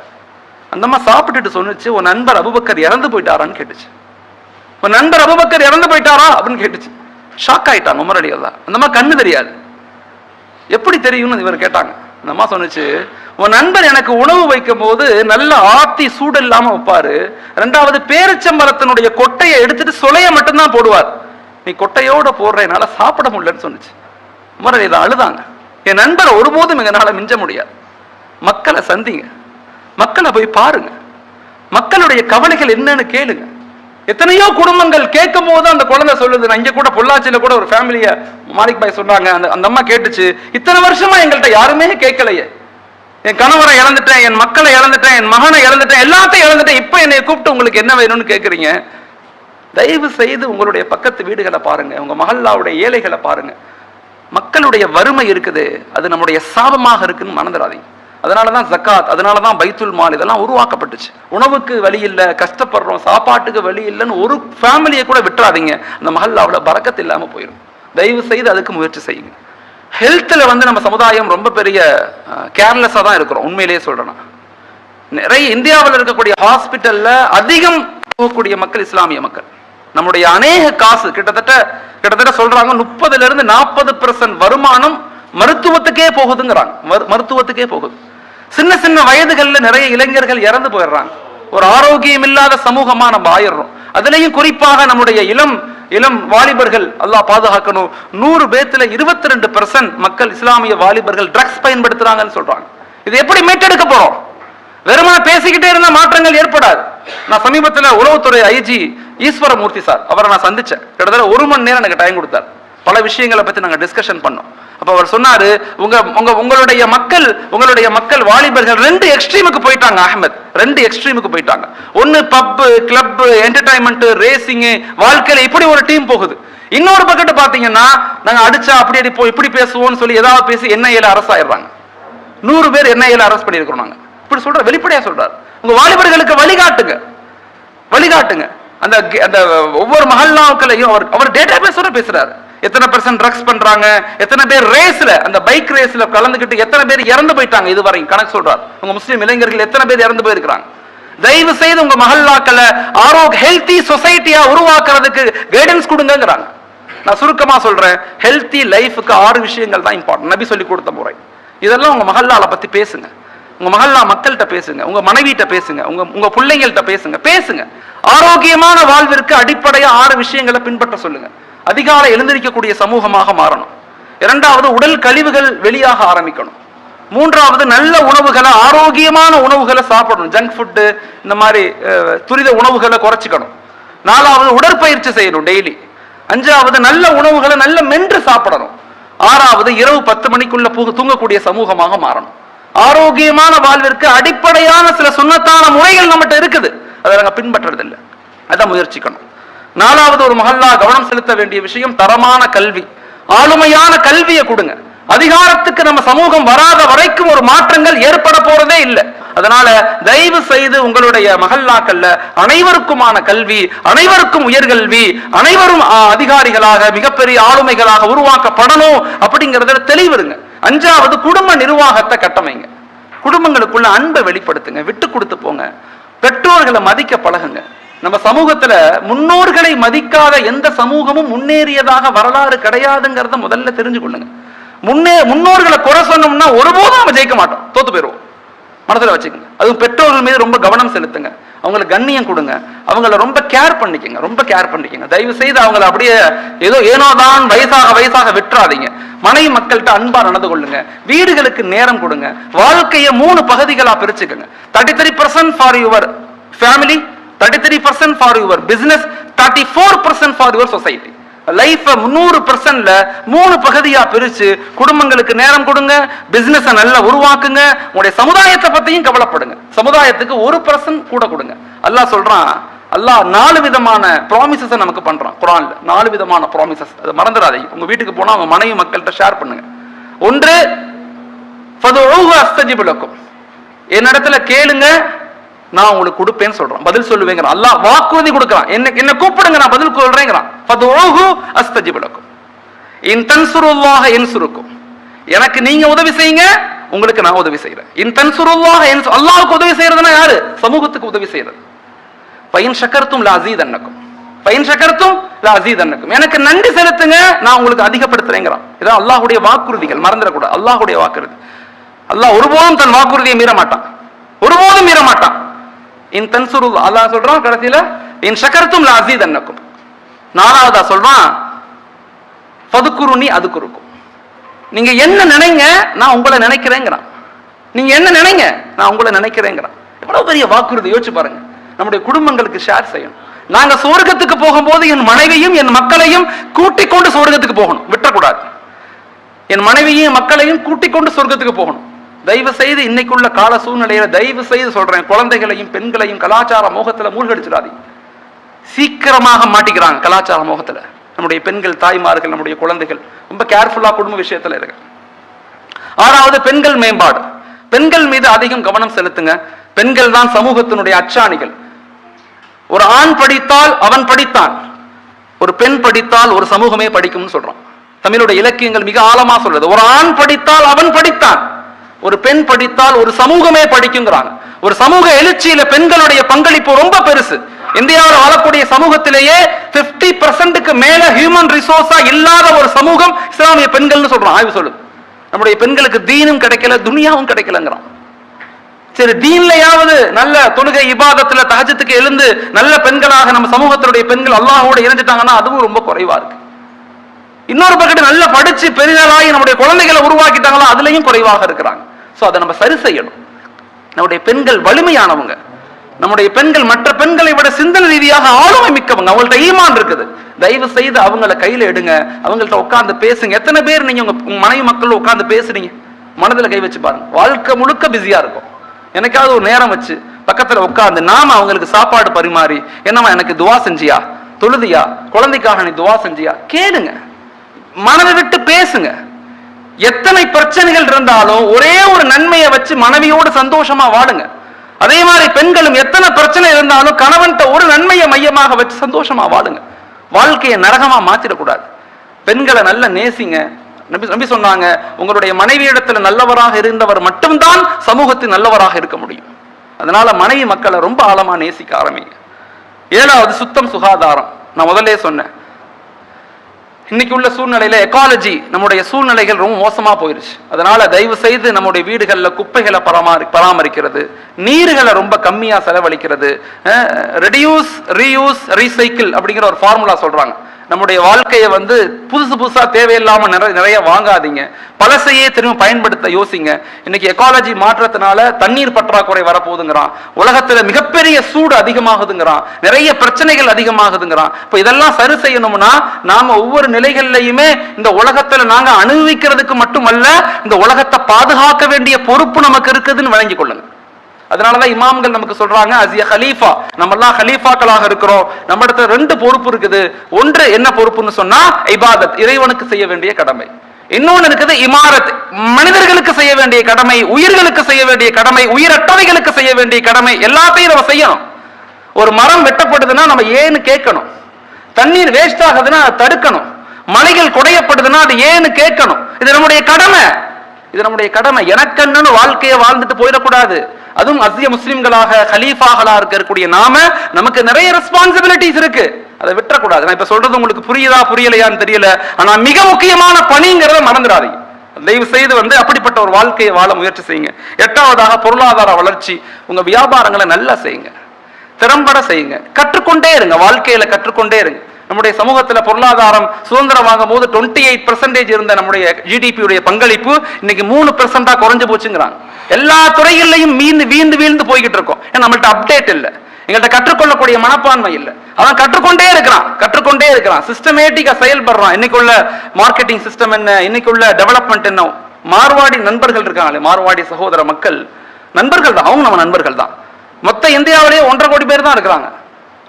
அந்த அம்மா சாப்பிட்டுட்டு சொன்னிச்சு, உன் நண்பர் அபூபக்கர் இறந்து போயிட்டாரான்னு கேட்டுச்சு. உன் நண்பர் அபூபக்கர் இறந்து போயிட்டாரா அப்படின்னு கேட்டுச்சு. ஷாக் ஆயிட்டாங்க உமர் ரலியல்லாஹு. அந்த அம்மா கண்ணு தெரியாது, எப்படி தெரியும்னு இவர் கேட்டாங்க. அந்த அம்மா சொன்னுச்சு, உன் நண்பர் எனக்கு உணவு வைக்கும் போது நல்ல ஆத்தி சூடு இல்லாம வைப்பாரு, ரெண்டாவது பேரிச்சம்பரத்தினுடைய கொட்டையை எடுத்துட்டு சொலைய மட்டும்தான் போடுவார், நீ கொட்டையோட போடுற என்னால சாப்பிட முடியலன்னு சொன்னுச்சு. உமர் இதை அழுதாங்க. என் நண்பரை ஒருபோதும் எங்களால மிஞ்ச முடியாது. மக்களை சந்திங்க, மக்களை போய் பாருங்க, மக்களுடைய கவலைகள் என்னன்னு கேளுங்க. எத்தனையோ குடும்பங்கள் கேட்கும் போது அந்த குழந்தை சொல்லுது, நான் இங்க கூட பொள்ளாச்சியில கூட ஒரு ஃபேமிலிய மாலிக் பாய் சொன்னாங்க, அந்த அம்மா கேட்டுச்சு, இத்தனை வருஷமா எங்கள்கிட்ட யாருமே கேட்கலையே, என் கணவரை இழந்துட்டேன், என் மக்களை இழந்துட்டேன், என் மகனை இழந்துட்டேன், எல்லாத்தையும் இழந்துட்டேன், இப்ப என்னை கூப்பிட்டு உங்களுக்கு என்ன வேணும்னு கேட்குறீங்க. தயவு செய்து உங்களுடைய பக்கத்து வீடுகளை பாருங்க, உங்க மஹல்லாவுடைய ஏழைகளை பாருங்க. மக்களுடைய வறுமை இருக்குது, அது நம்முடைய சாபமாக இருக்குன்னு மறந்துடாதீங்க. அதனாலதான் ஜக்காத், அதனாலதான் பைத்துல் மால் இதெல்லாம் உருவாக்கப்பட்டுச்சு. உணவுக்கு வழி இல்லை, கஷ்டப்படுறோம், சாப்பாட்டுக்கு வழி இல்லைன்னு ஒரு ஃபேமிலியை கூட விட்டுறாதீங்க, அந்த மஹல்லாவுல பரக்கத்து இல்லாம போயிடும். தயவு செய்து அதுக்கு முயற்சி செய்யுங்க. ஹெல்த்ல நம்ம சமுதாயம் ரொம்ப பெரிய கேர்லெஸ்ஸா தான் இருக்கிறோம். உண்மையிலேயே சொல்றேன், நிறைய இந்தியாவில் இருக்கக்கூடிய ஹாஸ்பிட்டல்ல அதிகம் போகக்கூடிய மக்கள் இஸ்லாமிய மக்கள். நம்முடைய அநேக காசு கிட்டத்தட்ட சொல்றாங்க 30% வருமானம் மருத்துவத்துக்கே போகுதுங்கிறாங்க. மருத்துவத்துக்கே போகுது. சின்ன சின்ன வயதுகள்ல நிறைய இளைஞர்கள் இறந்து போயிடுறாங்க. ஒரு ஆரோக்கியம் இல்லாத சமூகமா நம்ம ஆயிடுறோம். அதுலயும் குறிப்பாக நம்முடைய இளம் வாலிபர்கள் அல்லாஹ் பாதுகாக்கணும். 100 பேத்துல 22% மக்கள் இஸ்லாமிய வாலிபர்கள் ட்ரக்ஸ் பயன்படுத்துறாங்கன்னு சொல்றாங்க. இது எப்படி மீட்டெடுக்க போறோம்? வெறுமன பேசிக்கிட்டே இருந்தா மாற்றங்கள் ஏற்படாது. நான் சமீபத்தில் உளவுத்துறை ஐஜி ஈஸ்வரமூர்த்தி சார், அவரை நான் சந்திச்சேன். கிட்டத்தட்ட 1 மணி நேரம் எனக்கு டைம் கொடுத்தார். பல விஷயங்களை பத்தி நாங்க டிஸ்கஷன் பண்ணோம். அப்ப அவர் சொன்னாரு, உங்களுடைய மக்கள் வாலிபர்கள் 2 எக்ஸ்ட்ரீமுக்கு போயிட்டாங்க அஹ்மத், 2 எக்ஸ்ட்ரீமுக்கு போயிட்டாங்க. ஒன்னு பப், கிளப், என்டர்டைன்மெண்ட், ரேசிங், வாழ்க்கையில இப்படி ஒரு டீம் போகுது. இன்னொரு பக்கத்து பாத்தீங்கன்னா நாங்க அடிச்சா அப்படி அடிப்போம், இப்படி பேசுவோம்னு சொல்லி ஏதாவது பேசி என்ஐஏல அரசு ஆயிடுறாங்க. 100 பேர் என்ஐஏல அரெஸ்ட் பண்ணியிருக்கிறோம் நாங்க. இப்படி சொல்ற, வெளிப்படையா சொல்றாரு. உங்க வாலிபர்களுக்கு வழிகாட்டுங்க. அந்த ஒவ்வொரு மஹல்லாக்களையும் அவர் டேட்டா பேஸோட பேசுறாரு. எத்தனை % ட்ரக்ஸ் பண்றாங்க, எத்தனை பேர் ரேஸ்ல, அந்த பைக் ரேஸ்ல கலந்துக்கிட்டு எத்தனை பேர் இறந்து போயிட்டாங்க, இதுவரை கணக்கு சொல்றாரு. உங்க முஸ்லீம் இளைஞர்கள் எத்தனை பேர் இறந்து போயிருக்கிறாங்க. தயவு செய்து உங்க மஹல்லாக்களை ஹெல்தி சொசைட்டியா உருவாக்குறதுக்கு கைடன்ஸ் கொடுங்கிறாங்க. நான் சுருக்கமா சொல்றேன், ஹெல்தி லைஃபுக்கு 6 விஷயங்கள் தான் இம்பார்ட்டன்ட். நபி சொல்லி கொடுத்த முறை. இதெல்லாம் உங்க மஹல்லால பத்தி பேசுங்க, உங்க மஹல்லா மக்கள்கிட்ட பேசுங்க, உங்க மனைவிட்ட பேசுங்க, உங்க பிள்ளைங்கள்ட்ட பேசுங்க. ஆரோக்கியமான வாழ்விற்கு அடிப்படையா 6 விஷயங்களை பின்பற்ற சொல்லுங்க. அதிகாலை எழுந்திருக்கக்கூடிய சமூகமாக மாறணும். 2வது உடல் கழிவுகள் வெளியாக ஆரம்பிக்கணும். 3வது நல்ல உணவுகளை, ஆரோக்கியமான உணவுகளை சாப்பிடணும். ஜங்க் ஃபுட்டு, இந்த மாதிரி துரித உணவுகளை குறைச்சிக்கணும். 4வது உடற்பயிற்சி செய்யணும் டெய்லி. 5வது நல்ல உணவுகளை நல்ல மென்று சாப்பிடணும். 6வது இரவு 10 மணிக்குள்ள தூங்கக்கூடிய சமூகமாக மாறணும். ஆரோக்கியமான வாழ்விற்கு அடிப்படையான சில சுன்னத்தான முறைகள் நம்மகிட்ட இருக்குது, அதை நாங்க பின்பற்றுறது இல்லை. அதான் முயற்சிக்கணும். 4வது ஒரு மஹல்லா கவனம் செலுத்த வேண்டிய விஷயம் தரமான கல்வி, ஆளுமையான கல்வியை கொடுங்க. அதிகாரத்துக்கு நம்ம சமூகம் வராத வரைக்கும் ஒரு மாற்றங்கள் ஏற்பட போறதே இல்லை. அதனால தயவு செய்து உங்களுடைய மஹல்லாக்கள்ல அனைவருக்குமான கல்வி, அனைவருக்கும் உயர்கல்வி, அனைவரும் அதிகாரிகளாக மிகப்பெரிய ஆளுமைகளாக உருவாக்கப்படணும் அப்படிங்கறதுல தெளிவுருங்க. 5வது குடும்ப நிர்வாகத்தை கட்டமைங்க. குடும்பங்களுக்குள்ள அன்பை வெளிப்படுத்துங்க, விட்டு கொடுத்து போங்க, பெற்றோர்களை மதிக்க பழகுங்க. நம்ம சமூகத்துல முன்னோர்களை மதிக்காத எந்த சமூகமும் முன்னேறியதாக வரலாறு கிடையாதுங்கிறத முதல்ல தெரிஞ்சு கொள்ளுங்க. முன்னோர்களை குறை சொன்னோம்னா ஒருபோதும் நம்ம ஜெயிக்க மாட்டோம், தோத்து போயிடுவோம். மனசுல வச்சுக்கோங்க. அதுவும் பெற்றோர்கள் மீது ரொம்ப கவனம் செலுத்துங்க, அவங்களுக்கு கண்ணியம் கொடுங்க, அவங்கள ரொம்ப கேர் பண்ணிக்கங்க. தயவு செய்து அவங்களை அப்படியே ஏனோதான் வயசாக விட்டுறாதீங்க. மனைவி மக்கள்கிட்ட அன்பா நடந்து கொள்ளுங்க. வீடுகளுக்கு நேரம் கொடுங்க. வாழ்க்கையை 3 பகுதிகளா பிரிச்சுக்கங்க. 33% for your family, 33% for your business, 34% for your society. Life 100%ல 3 பகுதியா பிரிச்சு குடும்பங்களுக்கு நேரம் கொடுங்க, பிசினஸ் நல்லா உருவாக்குங்க, உங்களுடைய சமுதாயத்தை பத்தியும் கவலைப்படுங்க. சமுதாயத்துக்கு 1% கூட கொடுங்க. அல்லாஹ் சொல்றான், அல்லாஹ் 4 விதமான ப்ராமிசஸ் நமக்கு பண்றான் குர்ஆன்ல. 4 விதமான ப்ராமிசஸ், அதை மறந்துடாதீங்க. உங்க வீட்டுக்கு போனா உங்க மனைவி மக்கள்கிட்ட ஷேர் பண்ணுங்க. 1, ஃபதுஊஹு அஸ்தஜிபு லக்கும், என்னிடத்துல கேளுங்க நான் உங்களுக்கு கொடுப்பேன்னு சொல்றான், பதில் சொல்லுவேங்க. அல்லாஹ் வாக்குறுதி கொடுக்கறான், என்ன கூப்பிடுங்க நான் பதில் சொல்றேங்கிறான். ஃபதுஊஹு அஸ்தஜிபு லக்கும் இன் தன்சுருல்லாஹ யன்சுருக்கும், எனக்கு நீங்க உதவி செய்யுங்க உங்களுக்கு நான் உதவி செய்யறேன். இன் தன்சுருல்லாஹ அல்லாஹ்வுக்கு உதவி செய்யறதுன்னா யாரு? சமூகத்துக்கு உதவி செய்யறது. பைன் ஷக்கர்தும் லஅஸீதன்னக்கும், பைன் ஷக்கர்தும் லஅஸீதன்னக்கும், எனக்கு நன்றி செலுத்துங்க நான் உங்களுக்கு அதிகப்படுத்துறேங்கிறான். இதான் அல்லாஹ்வுடைய வாக்குறுதிகள், மறந்துடக்கூடாது. அல்லாஹ்வுடைய வாக்குறுதி. அல்லாஹ் ஒருபோதும் தன் வாக்குறுதியை மீற மாட்டான், ஒருபோதும் மீற மாட்டான். இன் தன்சுருல் அல்லாஹ் சொல்றான் கடைசியில, இன் ஷக்கர்தும் லஅஸீதன்னக்கும். நாலாவதா சொல்றான் ஃபதுக்குருனி அதுக்குருக்கும். நீங்க என்ன நினைங்க நான் உங்களை நினைக்கிறேங்கிறான். நீங்க என்ன நினைங்க நான் உங்களை நினைக்கிறேங்கிறான். எவ்வளவு பெரிய வாக்குறுதி, யோசிச்சு பாருங்க. நம்முடைய குடும்பங்களுக்கு ஷேர் செய்யணும். நாங்க சொர்க்கத்துக்கு போகும்போது என் மனைவியும் என் மக்களையும் கூட்டிக் கொண்டு சொர்க்கத்துக்கு போகணும், விட்டக்கூடாது. என் மனைவியும் மக்களையும் கூட்டிக் கொண்டு சொர்க்கத்துக்கு போகணும். தயவு செய்து இன்னைக்குள்ள கால சூழ்நிலையில தயவு செய்து சொல்றேன், குழந்தைகளையும் பெண்களையும் கலாச்சார மோகத்துல மூழ்கடிச்சிடாதீங்க. சீக்கிரமாக மாட்டிக்கிறாங்க கலாச்சார மோகத்துல. நம்முடைய பெண்கள், தாய்மார்கள், நம்முடைய குழந்தைகள் ரொம்ப கேர்ஃபுல்லா குடும்ப விஷயத்துல இருக்கு. ஆறாவது, பெண்கள் மேம்பாடு. பெண்கள் மீது அதிகம் கவனம் செலுத்துங்க. பெண்கள் தான் சமூகத்தினுடைய அச்சாணிகள். ஒரு ஆண் படித்தால் அவன் படித்தான், ஒரு பெண் படித்தால் ஒரு சமூகமே படிக்கும்னு சொல்றான். தமிழுடைய இலக்கியங்கள் மிக ஆழமா சொல்றது. ஒரு ஆண் படித்தால் அவன் படித்தான், ஒரு பெண் படித்தால் ஒரு சமூகமே படிக்குங்கிறாங்க. ஒரு சமூக எழுச்சியில பெண்களுடைய பங்களிப்பு ரொம்ப பெருசு. இந்தியாவில் வாழக்கூடிய சமூகத்திலேயே 50% மேல ஹியூமன் ரிசோர்ஸா இல்லாத ஒரு சமூகம் இஸ்லாமிய பெண்கள்னு சொல்றான் ஆய்வு சொல்லு. நம்முடைய பெண்களுக்கு தீனும் கிடைக்கல, துனியாவும் கிடைக்கலங்கிறான். சரி, தீன்லையாவது நல்ல தொழுகை இபாதத்துல தஹஜ்ஜுக்கு எழுந்து நல்ல பெண்களாக நம்ம சமூகத்தினுடைய பெண்கள் அல்லாஹ்வோட இணைஞ்சிட்டாங்கன்னா அதுவும் ரொம்ப குறைவா இருக்கு. இன்னொரு பக்கத்து நல்லா படிச்சு பெரியாளாகி நம்முடைய குழந்தைகளை உருவாக்கிட்டாங்களா அதுலயும் குறைவாக இருக்கிறாங்க. சோ அதை நம்ம சரி செய்யணும். நம்முடைய பெண்கள் வலிமையானவங்க. நம்முடைய பெண்கள் மற்ற பெண்களை விட சிந்தனை ரீதியாக ஆளுமை மிக்கவங்க. அவங்கள்ட்ட ஈமான் இருக்குது. தயவு செய்து அவங்கள கையில எடுங்க, அவங்கள்ட்ட உட்கார்ந்து பேசுங்க. எத்தனை பேர் நீங்க உங்க மனைவி மக்கள் உட்கார்ந்து பேசுறீங்க? மனதுல கை வச்சு பாருங்க. வாழ்க்கை முழுக்க பிஸியா இருக்கும். எனக்காவது ஒரு நேரம் வச்சு பக்கத்துல உட்கார்ந்து நாம அவங்களுக்கு சாப்பாடு பரிமாறி, என்னமா எனக்கு துவா செஞ்சியா, தொழுதியா, குழந்தைக்காக நீ துவா செஞ்சியா, கேளுங்க, மனதை விட்டு பேசுங்க. எத்தனை பிரச்சனைகள் இருந்தாலும் ஒரே ஒரு நன்மையை வச்சு மனைவியோடு சந்தோஷமா வாடுங்க. அதே மாதிரி பெண்களும் எத்தனை பிரச்சனை இருந்தாலும் கணவன்கிட்ட ஒரு நன்மையை மையமாக வச்சு சந்தோஷமா வாடுங்க. வாழ்க்கையை நரகமா மாத்திடக்கூடாது. பெண்களை நல்ல நேசிங்க. நபி சொன்னாங்க, உங்களுடைய மனைவியிடத்துல நல்லவராக இருந்தவர் மட்டும்தான் சமூகத்தில் நல்லவராக இருக்க முடியும். அதனால மனைவி மக்களை ரொம்ப ஆழமா நேசிக்க ஆரம்பிங்க. ஏழாவது, சுத்தம் சுகாதாரம். நான் முதல்ல சொன்னேன், இன்னைக்கு உள்ள சூழ்நிலையில எக்காலஜி, நம்முடைய சூழ்நிலைகள் ரொம்ப மோசமா போயிருச்சு. அதனால தயவு செய்து நம்முடைய வீடுகளில் குப்பைகளை பராமரிக்கிறது, நீர்களை ரொம்ப கம்மியா செலவழிக்கிறது, ரெடியூஸ் ரீயூஸ் ரீசைக்கிள் அப்படிங்கிற ஒரு ஃபார்முலா சொல்றாங்க. நம்முடைய வாழ்க்கையை புதுசு புதுசா தேவையில்லாம நிறைய வாங்காதீங்க, பழசையே திரும்ப பயன்படுத்த யோசிங்க. இன்னைக்கு எக்காலஜி மாற்றத்தினால தண்ணீர் பற்றாக்குறை வரப்போகுதுங்கிறான். உலகத்துல மிகப்பெரிய சூடு அதிகமாகுதுங்கிறான், நிறைய பிரச்சனைகள் அதிகமாகுதுங்கிறான். இப்ப இதெல்லாம் சரி செய்யணும்னா நாம ஒவ்வொரு நிலைகள்லையுமே இந்த உலகத்துல நாங்க அனுபவிக்கிறதுக்கு மட்டுமல்ல, இந்த உலகத்தை பாதுகாக்க வேண்டிய பொறுப்பு நமக்கு இருக்குதுன்னு விளங்கிக் கொள்ளுங்க. அதனாலதான் இமாம்கள் நமக்கு சொல்றாங்க, அசிய ஹலீஃபா, நம்ம எல்லாம் ஹலீஃபாக்களாக இருக்கிறோம், நம்ம இடத்துல ரெண்டு பொறுப்பு இருக்குது. ஒன்று என்ன பொறுப்புன்னு சொன்னா இபாதத், இறைவனுக்கு செய்ய வேண்டிய கடமை. இன்னொன்னு இருக்குது இமாரத், மனிதர்களுக்கு செய்ய வேண்டிய கடமை, உயிர்களுக்கு செய்ய வேண்டிய கடமை, உயிரற்றவைகளுக்கு செய்ய வேண்டிய கடமை. எல்லாத்தையும் நம்ம செய்யணும். ஒரு மரம் வெட்டப்படுதுன்னா நம்ம ஏன்னு கேட்கணும், தண்ணீர் வேஸ்ட் ஆகுதுன்னா அதை தடுக்கணும், மலைகள் குடையப்படுதுன்னா அது ஏன்னு கேட்கணும். இது நம்முடைய கடமை, இது நம்முடைய கடமை. எனக்கன்னு வாழ்க்கையை வாழ்ந்துட்டு போயிடக்கூடாது. அதுவும் அசிய முஸ்லிம்களாக ஹலீஃபாகளா இருக்கக்கூடிய நாம, நமக்கு நிறைய ரெஸ்பான்சிபிலிட்டிஸ் இருக்கு, அதை விட்டுறக்கூடாது. நான் இப்ப சொல்றது உங்களுக்கு புரியுதா புரியலையான்னு தெரியல, ஆனா மிக முக்கியமான பணிங்கிறத மறந்துடாதீங்க. தயவு செய்து அப்படிப்பட்ட ஒரு வாழ்க்கையை வாழ முயற்சி செய்யுங்க. எட்டாவதாக பொருளாதார வளர்ச்சி. உங்க வியாபாரங்களை நல்லா செய்யுங்க, திறம்பட செய்யுங்க, கற்றுக்கொண்டே இருங்க, வாழ்க்கையில கற்றுக்கொண்டே இருங்க. நம்முடைய சமூகத்துல பொருளாதாரம் சுதந்திரம் வாங்கும் போது 28% இருந்த நம்முடைய ஜிடிபி உடைய பங்களிப்பு இன்னைக்கு 3% குறைஞ்சு போச்சுங்கிறாங்க. எல்லா துறைகளிலையும் வீழ்ந்து போய்கிட்டு இருக்கோம். நம்மள்ட்ட அப்டேட் இல்லை, எங்கள்கிட்ட கற்றுக்கொள்ளக்கூடிய மனப்பான்மை இல்லை. அவன் கற்றுக்கொண்டே இருக்கிறான், சிஸ்டமேட்டிக்கா செயல்படுறான். இன்னைக்குள்ள மார்க்கெட்டிங் சிஸ்டம் என்ன, இன்னைக்குள்ள டெவலப்மெண்ட் என்ன. மார்வாடி நண்பர்கள் இருக்காங்களே, மார்வாடி சகோதர மக்கள் நண்பர்கள் தான், அவங்க நம்ம நண்பர்கள் தான். மொத்த இந்தியாவிலேயே 1.5 கோடி பேர் தான் இருக்கிறாங்க.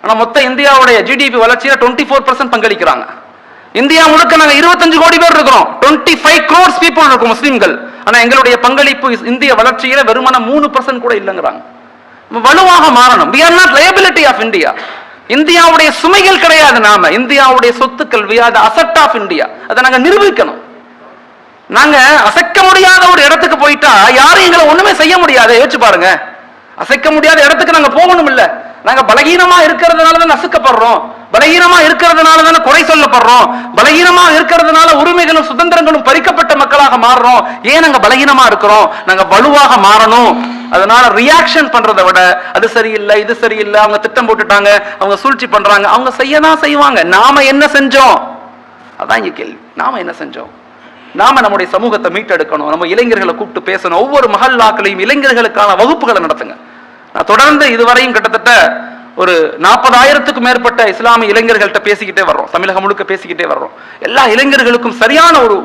ஆனா மொத்த இந்தியாவுடைய ஜிடிபி வளர்ச்சியில 24% பங்களிக்கிறாங்க. இந்தியா முழுக்க நாங்க 25 கோடி பேர் இருக்கிறோம், 25 crores people இருக்கும் முஸ்லிம்கள். ஆனா எங்களுடைய பங்களிப்பு இந்திய வளர்ச்சியில வெறுமன 3% கூட இல்லைங்கிறாங்க. வலுவாக மாறணும். we are not liability of India. இந்தியாவுடைய சுமைகள் கிடையாது, நாம இந்தியாவுடைய சொத்துக்கள், we are the asset of India. அதை நாங்க நிரூபிக்கணும். நாங்க அசைக்க முடியாத ஒரு இடத்துக்கு போயிட்டா யாரும் எங்களை ஒண்ணுமே செய்ய முடியாது. யோசிச்சு பாருங்க, அசைக்க முடியாத இடத்துக்கு நாங்க போகணும் இல்ல, நாங்க பலகீனமா இருக்கிறதுனாலதான் நசுக்கப்படுறோம். பலகீனமா இருக்கிறதுனால தானே குறை சொல்லப்படுறோம். பலகீனமா இருக்கிறதுனால உரிமைகளும் சுதந்திரங்களும் பறிக்கப்பட்ட மக்களாக மாறுறோம். ஏன் நாங்க பலகீனமா இருக்கிறோம்? நாங்க வலுவாக மாறணும். அதனால ரியாக்ஷன் பண்றதை விட அது சரியில்லை, இது சரியில்லை, அவங்க திட்டம் போட்டுட்டாங்க, அவங்க சூழ்ச்சி பண்றாங்க, அவங்க செய்யதான் செய்வாங்க. நாம என்ன செஞ்சோம்? அதான் இங்க கேள்வி. நாம என்ன செஞ்சோம்? நாம நம்முடைய சமூகத்தை மீட்டெடுக்கணும். நம்ம இளைஞர்களை கூப்பிட்டு பேசணும். ஒவ்வொரு மஹல்லாக்களையும் இளைஞர்களுக்கான வகுப்புகளை நடத்துங்க. நான் தொடர்ந்து இதுவரையும் கிட்டத்தட்ட ஒரு 40,000க்கும் மேற்பட்ட இஸ்லாமிய இளைஞர்கள்ட்ட பேசிக்கிட்டே வர்றோம். தமிழகம் முழுக்க பேசிக்கிட்டே வர்றோம். எல்லா இளைஞர்களுக்கும் சரியான ஒரு